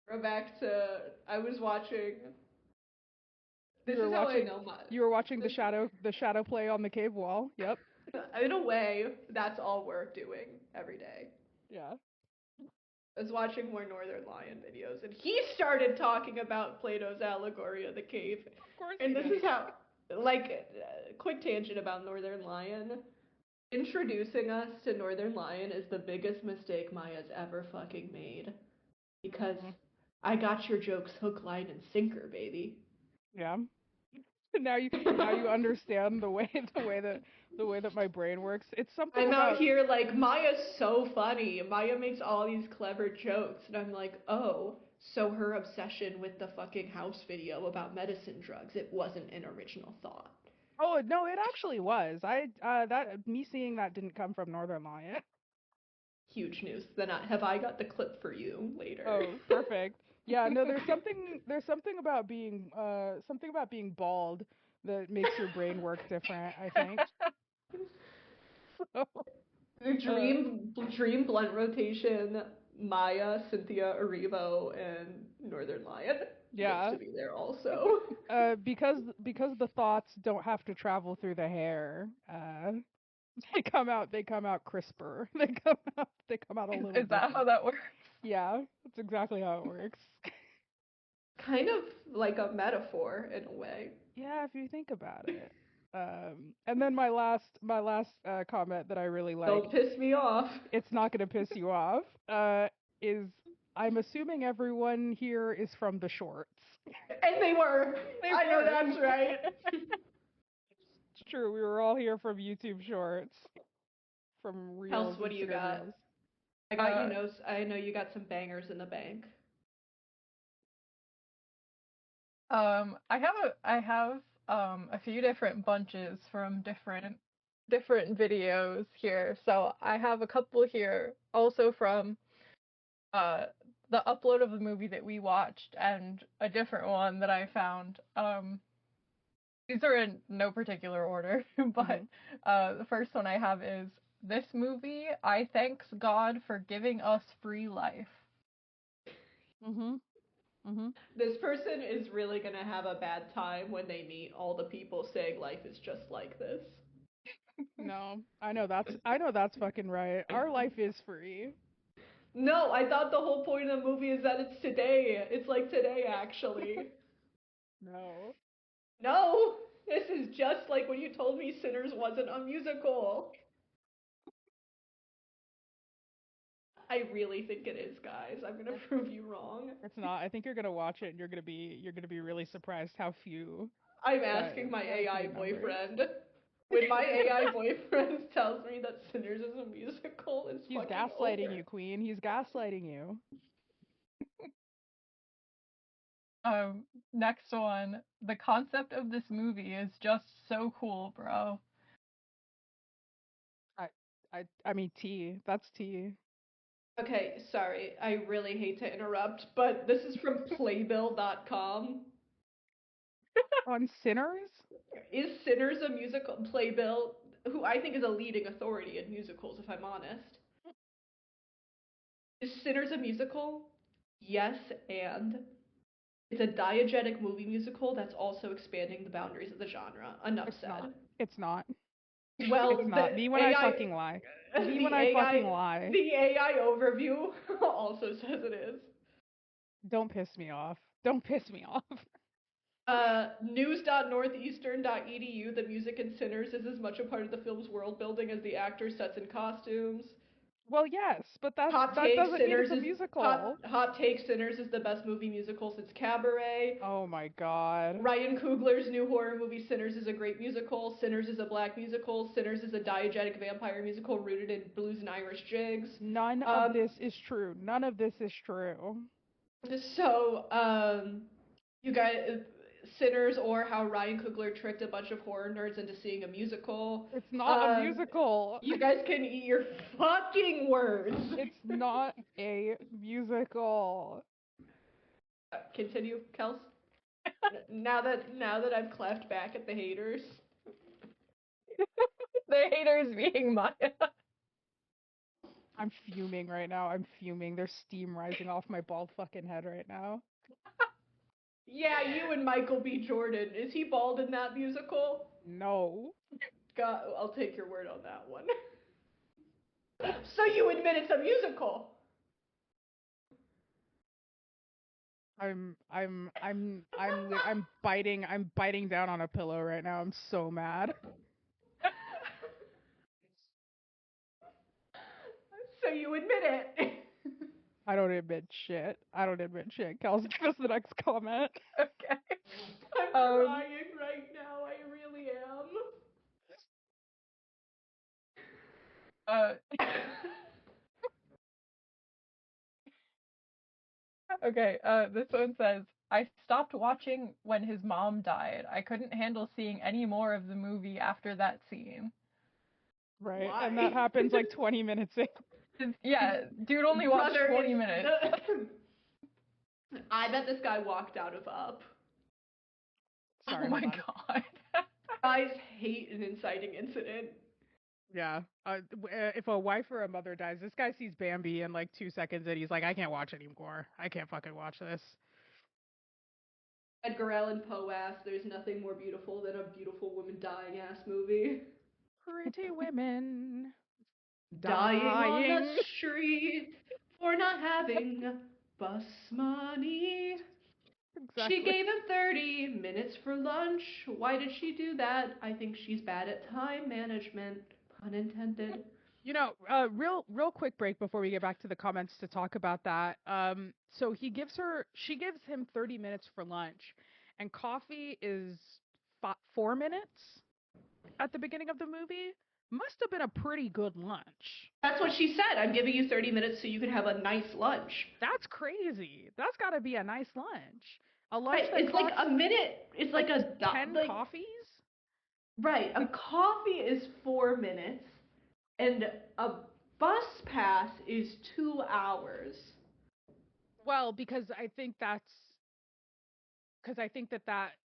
We're back to. I was watching. you This were is how I watching know my. you were watching This, the shadow play on the cave wall. Yep. in a way, that's all we're doing every day. Yeah. I was watching more Northern Lion videos, and he started talking about Plato's allegory of the cave. Of course he And this did. is how, like, quick tangent about Northern Lion. Introducing us to Northern Lion is the biggest mistake Maya's ever fucking made. Because Mhm. I got your jokes hook, line, and sinker, baby. Yeah. Now you understand the way that my brain works. It's something I'm out about here like, Maya's so funny. Maya makes all these clever jokes. And I'm like, oh, so her obsession with the fucking house video about medicine drugs, it wasn't an original thought. Oh no, it actually was. I that me seeing that didn't come from Northern Lion. Huge news. Then have I got the clip for you later? Oh, perfect. Yeah, no, there's something about being bald that makes your brain work different, I think. So, uh Dream blunt rotation. Maya, Cynthia Erivo, and Northern Lion needs yeah. to be there also. Because the thoughts don't have to travel through the hair. They come out crisper. They come out a little Is that how different. that works? Yeah, that's exactly how it works. Kind of like a metaphor in a way. Yeah, if you think about it. And then my last comment that I really Don't liked, piss me off. it's not gonna piss you off, is I'm assuming everyone here is from the shorts. And they were. I know that's right. It's true. We were all here from YouTube shorts, from reels, Kels, what do you Instagram got? reels. I know you got some bangers in the bank. I have a few different bunches from different videos here. So I have a couple here also from uh the upload of the movie that we watched and a different one that I found. These are in no particular order, but the first one I have is this movie, I thanks God for giving us free life. This person is really gonna have a bad time when they meet all the people saying life is just like this. No, I know that's fucking right. Our life is free. No, I thought the whole point of the movie is that it's today. It's like today, actually. No. No, this is just like when you told me Sinners wasn't a musical. I really think it is, guys. I'm gonna prove you wrong. It's not. I think you're gonna watch it and you're gonna be really surprised how few I'm asking my how AI few numbers. boyfriend. When my AI boyfriend tells me that Sinners is a musical, it's He's fucking gaslighting over. you, Queen. He's gaslighting you. Next one, the concept of this movie is just so cool, bro. I mean tea. That's tea. Okay, sorry. I really hate to interrupt, but this is from playbill.com. On Sinners? Is Sinners a musical? Playbill, who I think is a leading authority in musicals, if I'm honest. Is Sinners a musical? Yes, and it's a diegetic movie musical that's also expanding the boundaries of the genre. Enough It's said. not. It's not. Well, It's not. Me when I fucking lie. Me when the I AI, fucking lie. the AI overview also says it is. Don't piss me off. Don't piss me off. News.northeastern.edu, the music in Sinners is as much a part of the film's world building as the actors, sets, and costumes. Well, yes, but Hot that take: doesn't mean it's Sinners a is musical. hot take: Sinners is the best movie musical since Cabaret. Oh my god. Ryan Coogler's new horror movie Sinners is a great musical. Sinners is a black musical. Sinners is a diegetic vampire musical rooted in blues and Irish jigs. None of this is true. None of this is true. So, you guys, Sinners, or how Ryan Coogler tricked a bunch of horror nerds into seeing a musical. It's not a musical. You guys can eat your fucking words. It's not a musical. Continue, Kels. Now that I've clapped back at the haters. The haters being Maya. I'm fuming right now. I'm fuming. There's steam rising off my bald fucking head right now. Yeah, you and Michael B. Jordan. Is he bald in that musical? No. God, I'll take your word on that one. So you admit it's a musical? I'm biting down on a pillow right now. I'm so mad. So you admit it? I don't admit shit. I don't admit shit. Kels, give us the next comment. Okay. I'm crying right now. I really am. Okay, this one says, I stopped watching when his mom died. I couldn't handle seeing any more of the movie after that scene. Right. Why? And that happens like 20 minutes in. Yeah, dude only watched Brother, 20 minutes. I bet this guy walked out of Up. Sorry, Oh my hold on. god. Guys hate an inciting incident. Yeah. If a wife or a mother dies, this guy sees Bambi in like 2 seconds and he's like, I can't watch anymore. I can't fucking watch this. Edgar Allan Poe asked, "There's nothing more beautiful than a beautiful woman dying ass movie." Pretty women Dying on the dying. street for not having bus money. She Exactly. gave him 30 minutes for lunch. Why did she do that? I think she's bad at time management. Pun intended. Real quick break before we get back to the comments to talk about that. So she gives him 30 minutes for lunch, and coffee is 4 minutes at the beginning of the movie. Must have been a pretty good lunch. That's what she said. I'm giving you 30 minutes so you can have a nice lunch. That's crazy. That's got to be a nice lunch. A lunch Right. that It's costs like a minute. It's like a 10 coffees. Right. A coffee is 4 minutes, and a bus pass is 2 hours. Well, because I think that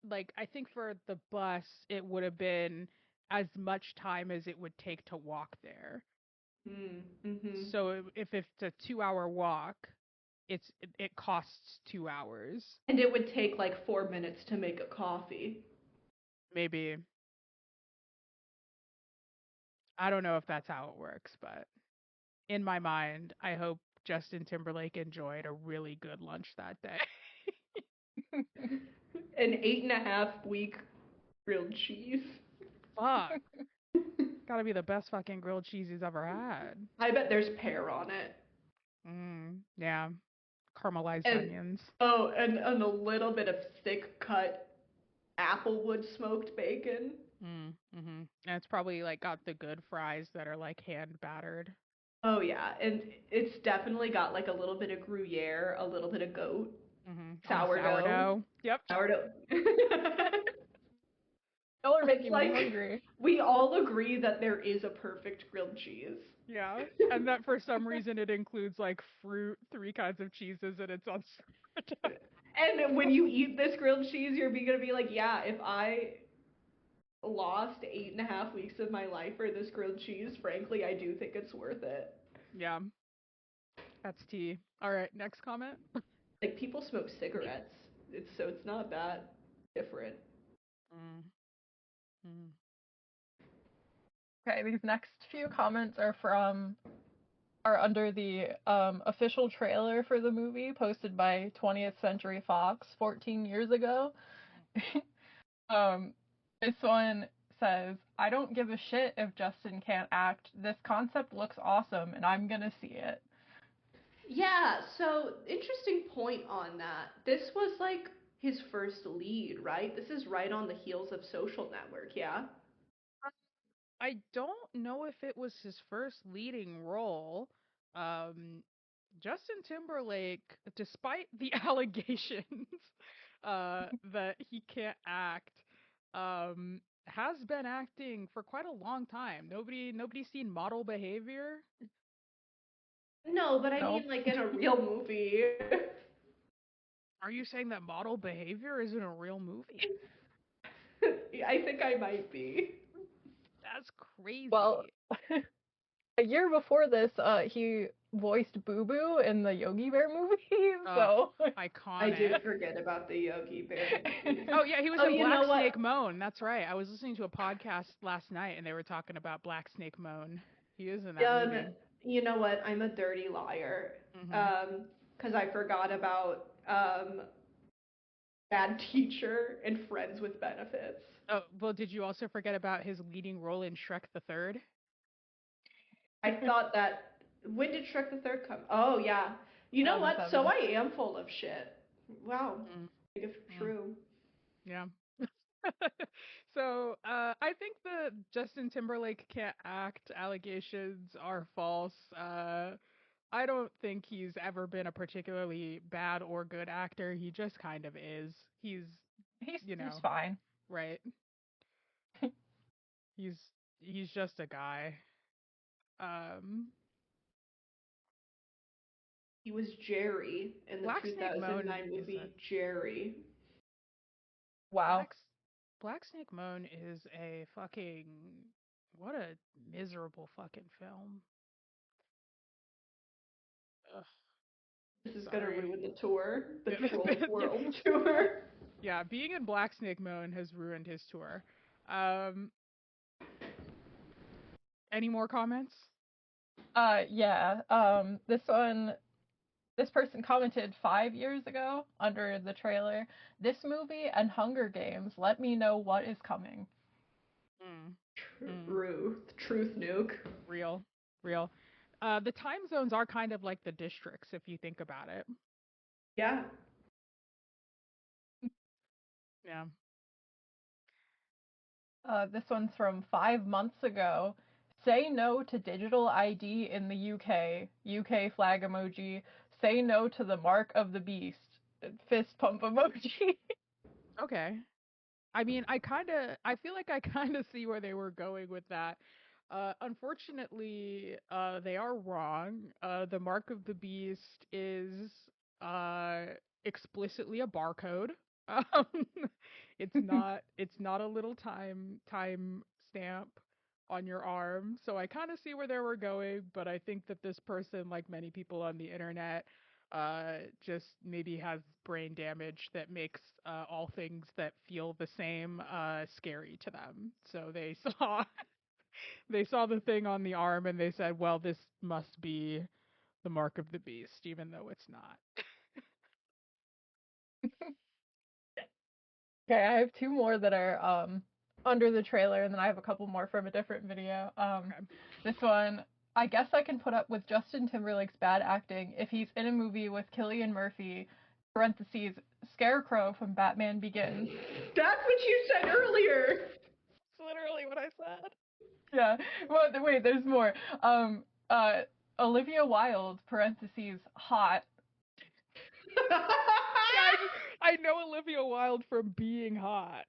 like I think for the bus it would have been as much time as it would take to walk there. Mm-hmm. So if it's a 2 hour walk, it costs 2 hours. And it would take like 4 minutes to make a coffee. Maybe. I don't know if that's how it works, but in my mind, I hope Justin Timberlake enjoyed a really good lunch that day. An 8.5 week grilled cheese. Fuck. Gotta be the best fucking grilled cheese he's ever had. I bet there's pear on it. Yeah. Caramelized And onions. and a little bit of thick cut applewood smoked bacon. And it's probably like got the good fries that are like hand battered. Oh yeah, and it's definitely got like a little bit of Gruyere, a little bit of goat, sourdough. Yep. Sourdough. Y'all are making like, me hungry. We all agree that there is a perfect grilled cheese. Yeah, and that for some reason it includes like fruit, 3 kinds of cheeses, and it's on sourdough. And when you eat this grilled cheese, you're gonna be like, yeah, if I lost 8.5 weeks of my life for this grilled cheese, frankly, I do think it's worth it. Yeah, that's tea. All right, next comment. Like, people smoke cigarettes, it's not that different. Okay, these next few comments are under the official trailer for the movie posted by 20th Century Fox 14 years ago. This one says, "I don't give a shit if Justin can't act. This concept looks awesome, and I'm gonna see it." Yeah, so interesting point on that. This was like his first lead, right? This is right on the heels of Social Network, yeah? I don't know if it was his first leading role. Um, Justin Timberlake, despite the allegations that he can't act, has been acting for quite a long time. Nobody's seen Model Behavior. No, but I No. mean like in a real movie. Are you saying that Model Behavior isn't a real movie? I think I might be. That's crazy. Well, a year before this, he voiced Boo Boo in the Yogi Bear movie, so iconic. I did forget about the Yogi Bear movie. Oh yeah, he was in Black Snake Moan. That's right. I was listening to a podcast last night and they were talking about Black Snake Moan. He is in that movie. You know what? I'm a dirty liar. Because I forgot about Bad Teacher and Friends with Benefits. Oh, well, did you also forget about his leading role in Shrek the Third? I thought that. When did Shrek the Third come? Oh yeah. You know what? So I am full of shit. Wow. If true. Yeah. So I think the Justin Timberlake can't act allegations are false. I don't think he's ever been a particularly bad or good actor. He just kind of is. He's fine. Right. he's just a guy. He was Jerry in the 2009 movie Jerry. Wow. Black Snake Moan is a fucking, what a miserable fucking film. Ugh. This is gonna ruin the tour, the Trolls World tour. Yeah, being in Black Snake Moan has ruined his tour. Any more comments? Yeah. This person commented 5 years ago under the trailer, "This movie and Hunger Games, let me know what is coming." Truth nuke. Real. Real. The time zones are kind of like the districts if you think about it. Yeah. Yeah. This one's from 5 months ago. Say no to digital ID in the UK. UK flag emoji. Say no to the mark of the beast. Fist pump emoji. Okay. I mean, I feel like I kind of see where they were going with that. Unfortunately, they are wrong. The mark of the beast is uh, explicitly a barcode. Um, it's not a little time stamp on your arm. So I kind of see where they were going, but I think that this person, like many people on the internet, just maybe has brain damage that makes all things that feel the same scary to them. So they saw they saw the thing on the arm and they said, "Well, this must be the mark of the beast, even though it's not." Okay, I have two more that are under the trailer, and then I have a couple more from a different video. Okay. This one, I guess I can put up with Justin Timberlake's bad acting if he's in a movie with Cillian Murphy, parentheses, Scarecrow from Batman Begins. That's what you said earlier. That's literally what I said. Yeah. Well, wait, there's more. Um, uh, Olivia Wilde, parentheses, hot. I know Olivia Wilde from being hot.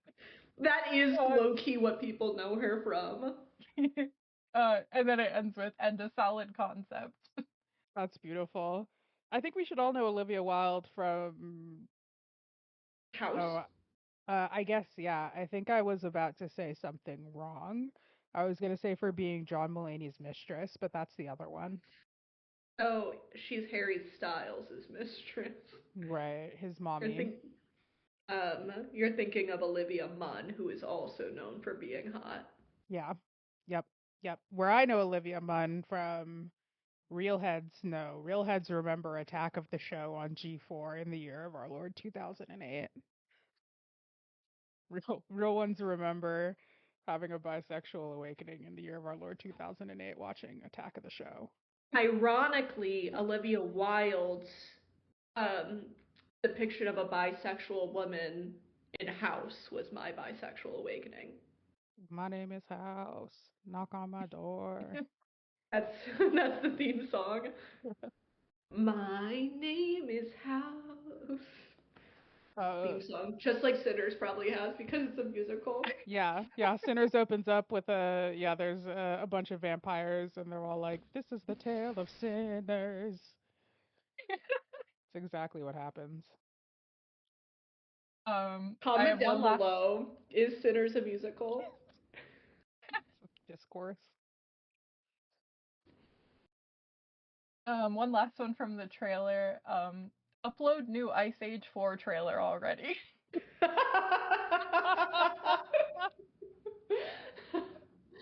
That is low key what people know her from. And then it ends with, and a solid concept. That's beautiful. I think we should all know Olivia Wilde from. House? Oh, I guess, yeah. I think I was about to say something wrong. I was going to say for being John Mulaney's mistress, but that's the other one. Oh, she's Harry Styles' mistress. Right, his You're, mommy. think- you're thinking of Olivia Munn, who is also known for being hot. Yeah. Yep. Yep. Where I know Olivia Munn from Real Heads, no. Real Heads remember Attack of the Show on G4 in the year of our Lord 2008. Real ones remember having a bisexual awakening in the year of our Lord 2008 watching Attack of the Show. Ironically, Olivia Wilde's um, depiction of a bisexual woman in House was my bisexual awakening. My name is House. Knock on my door. That's that's the theme song. My name is House. Uh, Theme song, just like Sinners probably has because it's a musical. yeah, yeah. Sinners opens up with there's a bunch of vampires, and they're all like, "This is the tale of sinners." It's exactly what happens. I Comment have one down last below. Is Sinners a musical? Discourse. one last one from the trailer. Upload new Ice Age 4 trailer already.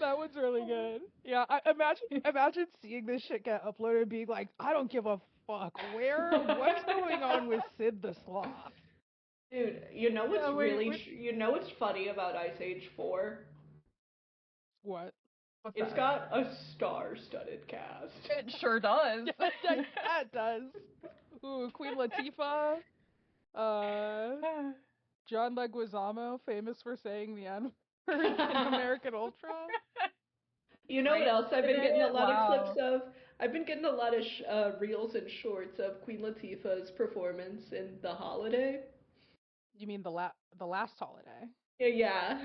That one's really good. Yeah, imagine seeing this shit get uploaded and being like, I don't give a fuck. What's going on with Sid the Sloth? Dude, you know what's Wait. you know what's funny about Ice Age 4? What? What's It's that? got a star-studded cast. It sure does. Yeah, it does. Ooh, Queen Latifah. John Leguizamo, famous for saying the N word in American Ultra. You know what else I've been getting a lot of clips Wow. of? I've been getting a lot of reels and shorts of Queen Latifah's performance in The Holiday. You mean the last holiday? Yeah.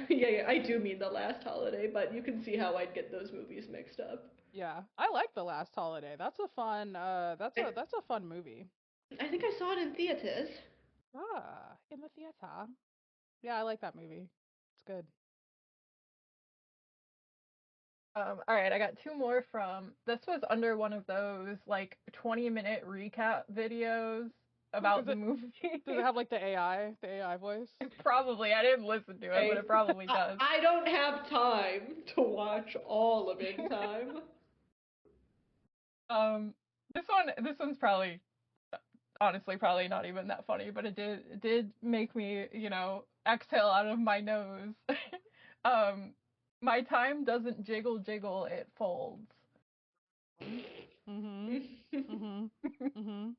I do mean The Last Holiday, but you can see how I'd get those movies mixed up. Yeah, I like the last holiday. That's a fun. That's a fun movie. I think I saw it in theaters. Ah, in the theater. Yeah, I like that movie. It's good. All right, I got two more from. This was under one of those like 20-minute recap videos about the movie. Does it have like the AI voice? Probably. I didn't listen to it, but it probably does. I don't have time to watch all of In Time. This one's probably honestly probably not even that funny, but it did make me, exhale out of my nose. um my time doesn't jiggle, it folds. Mhm. Mhm. Mhm.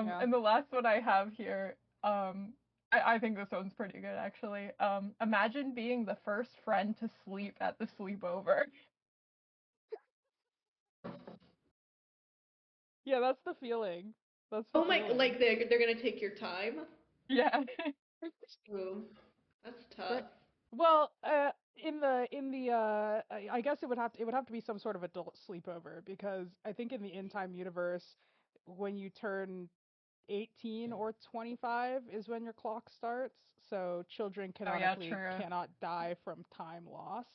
Yeah. And the last one I have here, I think this one's pretty good actually. Imagine being the first friend to sleep at the sleepover. Yeah, that's the feeling. That's the Oh my, feeling. like they're gonna take your time? Yeah. Ooh, that's Great. tough. Well, I guess it would have to be some sort of adult sleepover because I think in the in time universe, when you turn 18 or 25 is when your clock starts. So children Oh yeah, canonically true. cannot die from time loss.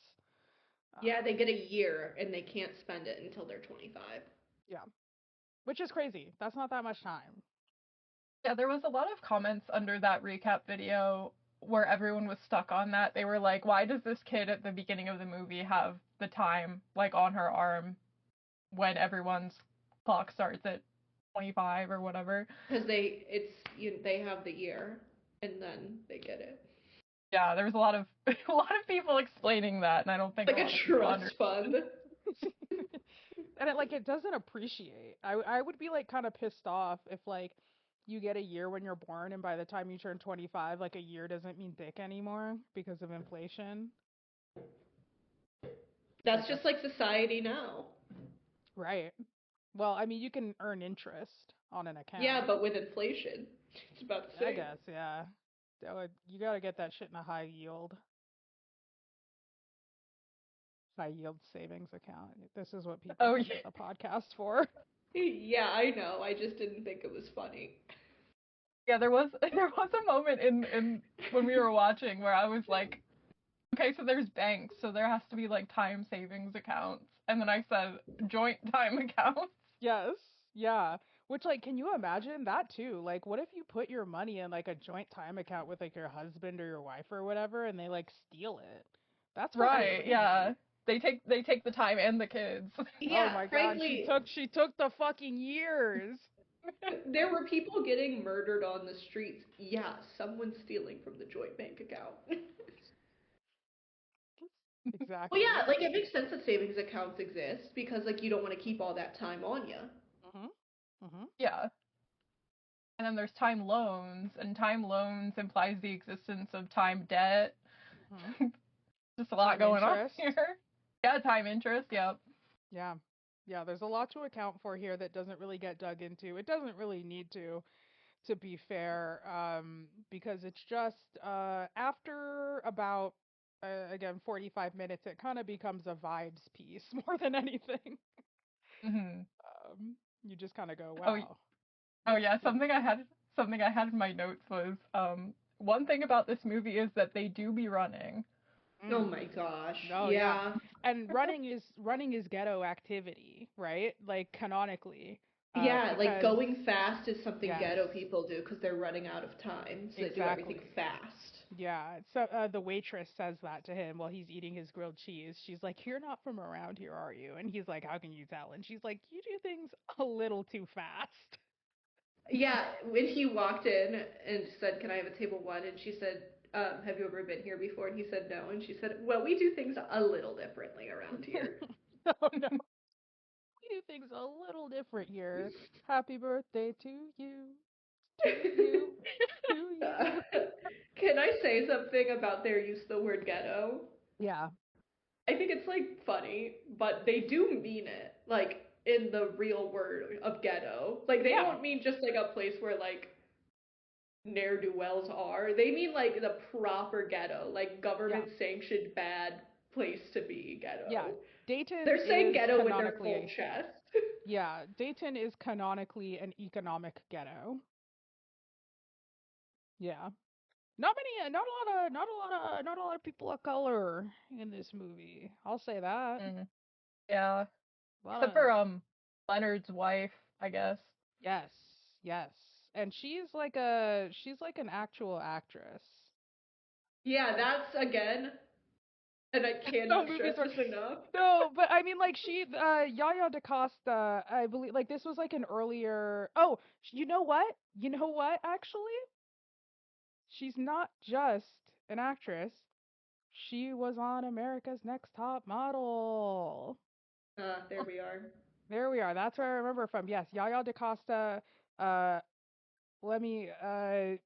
Yeah, they Um, get a year and they can't spend it until they're 25. yeah, which is crazy. That's not that much time. Yeah, there was a lot of comments under that recap video where everyone was stuck on that. They were like, why does this kid at the beginning of the movie have the time like on her arm when everyone's clock starts at 25 or whatever? Because they have the year and then they get it. Yeah, there was a lot of a lot of people explaining that, and I don't think a Like a lot of people trust understood. fund. And it doesn't appreciate. I would be like kind of pissed off if like you get a year when you're born and by the time you turn 25 like a year doesn't mean dick anymore because of inflation. That's Like just that's like society now. right. Well, I mean you can earn interest on an Yeah, account. but with inflation, it's about the I same. guess, yeah. You got to get that shit in a high yield savings account. This is what people Oh come yeah, to the podcast for. Yeah, I know. I just didn't think it was funny. yeah. There was a moment in when we were watching where I was like, okay, so there's banks, so there has to be like time savings accounts, and then I said joint time accounts. Yes. Yeah. Which like can you imagine that too? Like what if you put your money in like a joint time account with like your husband or your wife or whatever and they like steal it? That's fucking Right? crazy. Yeah. They take the time and the kids. Oh Yeah, my god, she frankly, took she took the fucking years. there were people getting murdered on the streets. Yeah, someone's stealing from the joint bank account. Well, Exactly. yeah, like it makes sense that savings accounts exist because like you don't want to keep all that time on you. Mhm. Mhm. Yeah. And then there's time loans, and time loans implies the existence of time debt. Mhm. Just a lot Time going on interest. here. Yeah, time interest. Yep. Yeah. Yeah, there's a lot to account for here that doesn't really get dug into. It doesn't really need to be fair, because it's just after about again 45 minutes, it kind of becomes a vibes piece more than anything. Hmm. You just kind of go, Oh, wow, oh this yeah. this. Something I had in my notes was one thing about this movie is that they do be running. Oh Mm. my gosh. Oh yeah, Yeah. and running is ghetto activity, right? Like canonically, Yeah, like because going fast is something yes, ghetto people do because they're running out of time, so they do everything exactly. fast. Yeah, so the waitress says that to him while he's eating his grilled cheese. She's like, "You're not from around here, are you?" And he's like, "How can you tell?" And she's like, "You do things a little too fast." Yeah, when he walked in and said, "Can I have a table one?" and she said, "Have you ever been here before?" and he said no, and she said, "Well, we do things a little differently around here." Oh no, we do things a little different here. Happy birthday to you, to you, to you. Can I say something about their use of the word ghetto? Yeah, I think it's like funny, but they do mean it, like in the real word of ghetto. Like they yeah, don't mean just like a place where like ne'er do wells are. They mean like the proper ghetto, like yeah, government sanctioned bad place to be yeah. ghetto. Dayton They're saying is ghetto with their full canonically, chest. yeah, Dayton is canonically an economic ghetto. Yeah. Not a lot of people of color in this movie. I'll say that. Mm, yeah. A lot Except of for Leonard's wife, I guess. yes, yes, and she's like an actual actress. Yeah, that's again, and I No cannot movies stress are this enough. no, but I mean like Yaya DaCosta, I believe like this was like an earlier. Oh, you know what? You know what? Actually, she's not just an actress. She was on America's Next Top Model. There we are. There we are. That's where I remember from. Yes, Yaya DaCosta. Uh, let me a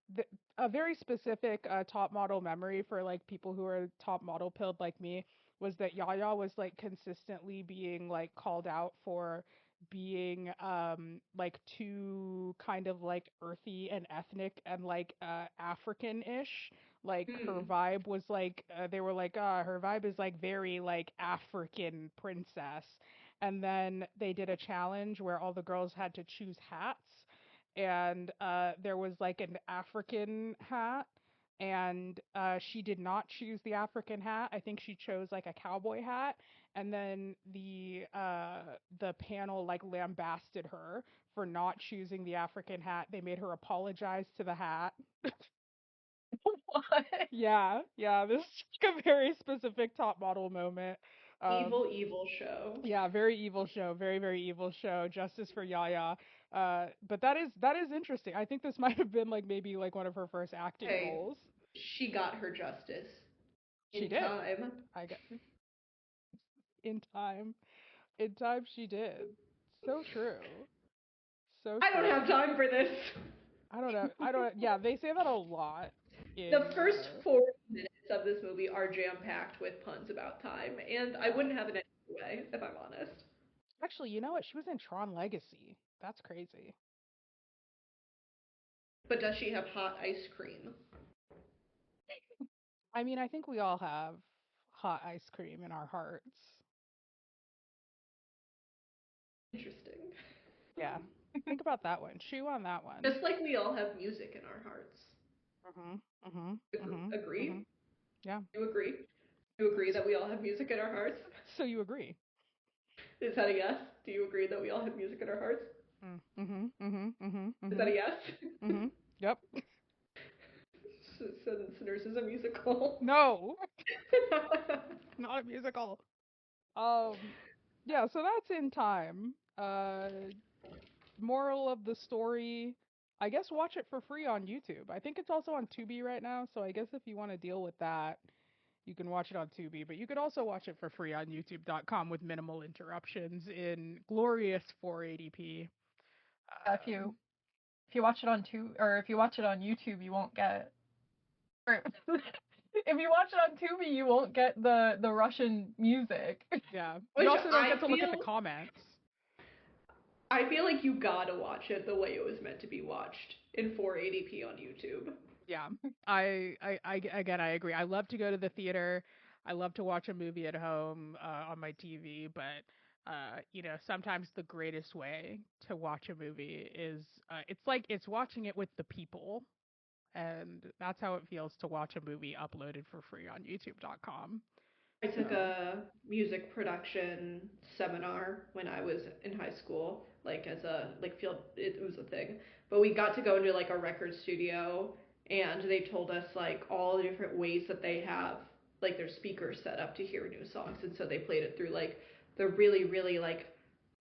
very specific top model memory for like people who are top model pilled like me was that Yaya was like consistently being like called out for being like too kind of like earthy and ethnic and like African-ish. Like her Hmm. vibe was like they were like her vibe is like very like African princess. And then they did a challenge where all the girls had to choose hats, and there was like an African hat, and she did not choose the African hat. I think she chose like a cowboy hat, and then the panel like lambasted her for not choosing the African hat. They made her apologize to the hat. What? Yeah, yeah, this is like a very specific top model moment. Um, Evil, evil show. yeah, very evil show, very very evil show. Justice for Yaya. But that is interesting. I think this might have been like maybe like one of her first acting Hey, roles. she got her justice She in did. time. I got in time. In time, she did. So true. So I don't true. have time for this. I don't know. I don't. Yeah, they say that a lot The in. first 40 minutes of this movie are jam packed with puns about time, and I Yeah. wouldn't have it any other way, if I'm honest. Actually, you know what? She was in Tron Legacy. That's crazy. But does she have hot ice cream? I mean, I think we all have hot ice cream in our hearts. Interesting. Yeah. Think about that one. Chew on that one. Just like we all have music in our hearts. Mhm. Mhm. Mhm. Agree? Mhm. Yeah. You agree? You agree that we all have music in our hearts? So you agree? Is that a yes? Do you agree that we all have music in our hearts? Mm. Mhm. Mhm. Mhm. Is that a Mhm. yes? Mhm. Yep. Sinners is a musical. No, not a musical. Um. Yeah. So that's in time. Moral of the story. I guess watch it for free on YouTube. I think it's also on Tubi right now. So I guess if you want to deal with that, you can watch it on Tubi, but you could also watch it for free on YouTube.com with minimal interruptions in glorious 480p. If you watch it on if you watch it on YouTube, you won't get. Or, if you watch it on Tubi, you won't get the Russian music. Yeah. You Which also don't get to look at the comments. I feel like you gotta watch it the way it was meant to be watched in 480p on YouTube. Yeah. Again, I agree. I love to go to the theater. I love to watch a movie at home on my TV, but sometimes the greatest way to watch a movie is it's like it's watching it with the people, and that's how it feels to watch a movie uploaded for free on youtube.com. I took So, a music production seminar when I was in high school, like as a like field it was a thing. But we got to go into like a record studio and they told us like all the different ways that they have like their speakers set up to hear new songs and so they played it through like the really really like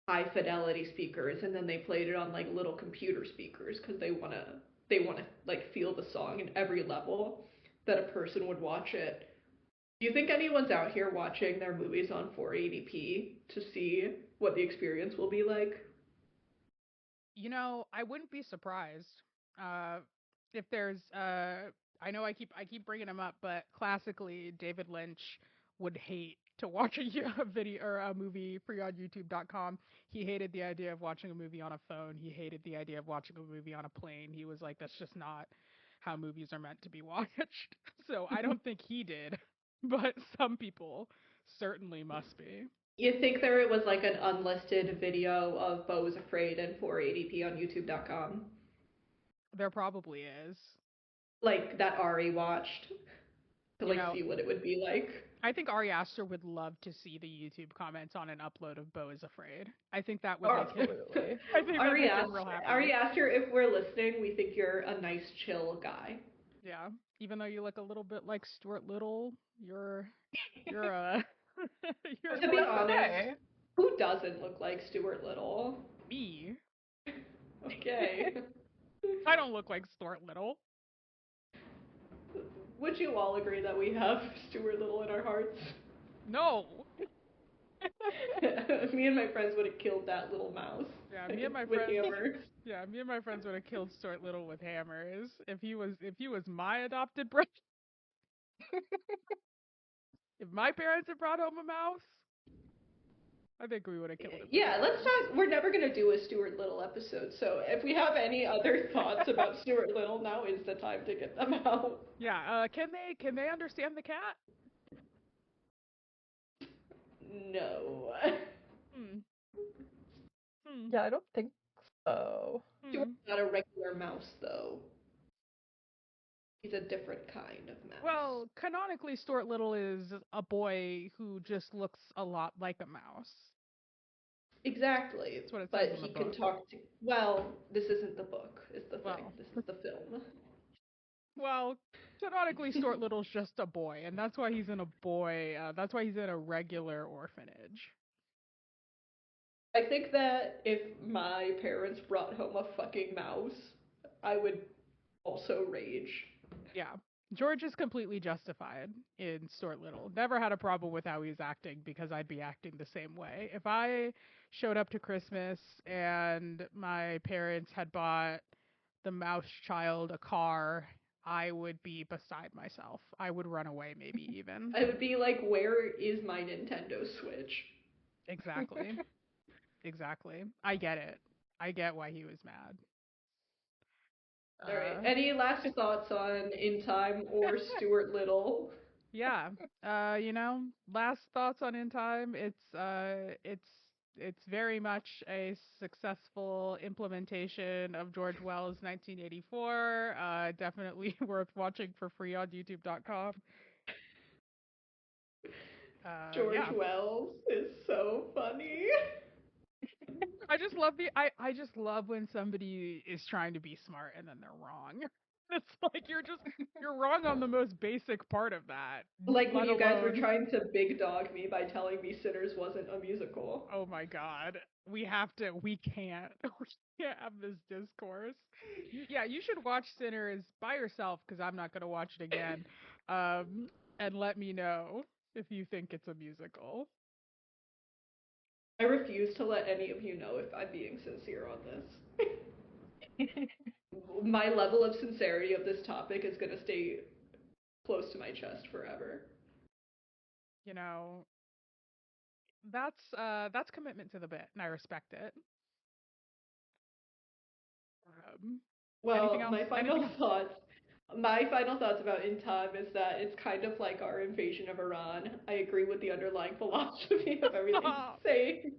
high fidelity speakers and then they played it on like little computer speakers because they want to like feel the song in every level that a person would watch it. Do you think anyone's out here watching their movies on 480p to see what the experience will be like? I wouldn't be surprised uh, if there's. I know I keep bringing him up, but classically, David Lynch would hate to watch a video or a movie free on YouTube.com. He hated the idea of watching a movie on a phone. He hated the idea of watching a movie on a plane. He was like, that's just not how movies are meant to be watched. So I don't think he did, but some people certainly must be. You think there was like an unlisted video of Beau is Afraid in 480p on YouTube.com? There probably is. Like that Ari watched to You like know, see what it would be like. I think Ari Aster would love to see the YouTube comments on an upload of Beau is Afraid. I think that would make him. Absolutely. I think that'd make him real happy. Ari Aster, if we're listening, we think you're a nice, chill guy. Yeah, even though you look a little bit like Stuart Little, you're a you're To be What's to honest, say? who doesn't look like Stuart Little? me. Okay. I don't look like Stuart Little. Would you all agree that we have Stuart Little in our hearts? No, Me and my friends would have killed that little mouse Yeah, me and my with friends. hammers. Yeah, me and my friends would have killed Stuart Little with hammers if he was my adopted brother. If my parents had brought home a mouse, I think we would have killed it with Yeah, let's hammers. talk. We're never gonna do a Stuart Little episode, so if we have any other thoughts about Stuart Little, now is the time to get them out. Yeah, can they understand the cat? No. Hmm. Hmm. Yeah, I don't think so. Stuart's Hmm. not a regular mouse, though. He's a different kind of mouse. Well, canonically, Stuart Little is a boy who just looks a lot like a mouse. Exactly, That's what it says but in the he can book. talk to. Well, this isn't the book, is the thing. Well, This is the film. well, canonically, Stuart Little's just a boy, and that's why he's in a boy. That's why he's in a regular orphanage. I think that if my parents brought home a fucking mouse, I would also rage. Yeah. George is completely justified in Stuart Little. Never had a problem with how he's acting because I'd be acting the same way. If I showed up to Christmas and my parents had bought the mouse child a car, I would be beside myself. I would run away, maybe even. I would be like, where is my Nintendo Switch? Exactly. Exactly. I get it. I get why he was mad. All right. Uh, Any last thoughts on In Time or Stuart Little? Yeah. You know, last thoughts on In Time. It's very much a successful implementation of George Wells' 1984. Definitely worth watching for free on youtube.com. George Yeah. Wells is so funny. I just love when somebody is trying to be smart and then they're wrong. It's like you're wrong on the most basic part of that, Like when let you guys were alone. trying to big dog me by telling me Sinners wasn't a musical. Oh my god. We can't. We can't have this discourse. Yeah, you should watch Sinners by yourself because I'm not going to watch it again. And let me know if you think it's a musical. I refuse to let any of you know if I'm being sincere on this. My level of sincerity of this topic is going to stay close to my chest forever. You know, that's commitment to the bit, and I respect it. Um, anything Well, else? Anything else? my final thoughts about In Time is that it's kind of like our invasion of Iran. I agree with the underlying philosophy of everything Stop. it's saying.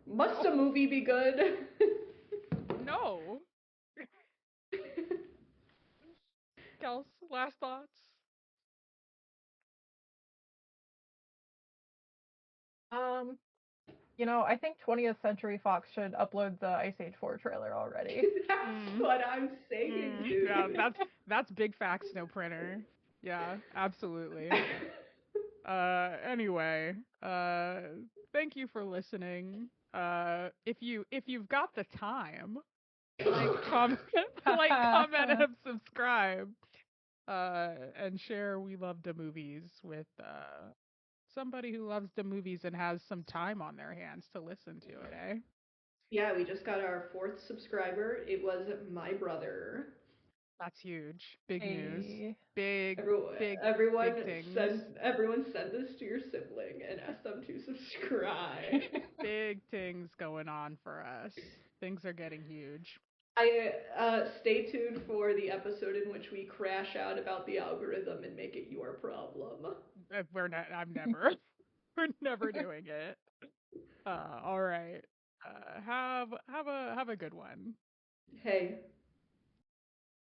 Must a No. movie be good? No. Kels, last thoughts? Um, I think 20th Century Fox should upload the Ice Age 4 trailer already. That's Mm. what I'm saying, Yeah, dude. that's big facts, no printer. Yeah, absolutely. Anyway, thank you for listening. If you've got the time, like, comment, like, comment, and subscribe. And share We Love the Movies with somebody who loves the movies and has some time on their hands to listen to it. Eh? Yeah, we just got our fourth subscriber. It was my brother. That's huge. Big news. Hey. Big, Everyone, big, everyone big things. everyone send this to your sibling and ask them to subscribe. Big things going on for us. Things are getting huge. I stay tuned for the episode in which we crash out about the algorithm and make it your problem. We're not. I'm never. We're never doing it. All right. Have a good one. Hey,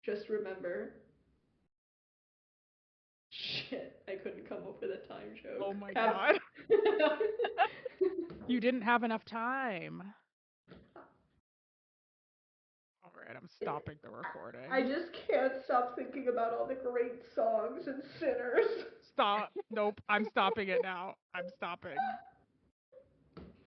just remember. Shit, I couldn't come up with a time Oh joke. my Have. god. You didn't have enough time. All right, I'm stopping the I recording. just can't stop thinking about all the great songs and sinners. Stop. Nope, I'm stopping it now. I'm stopping.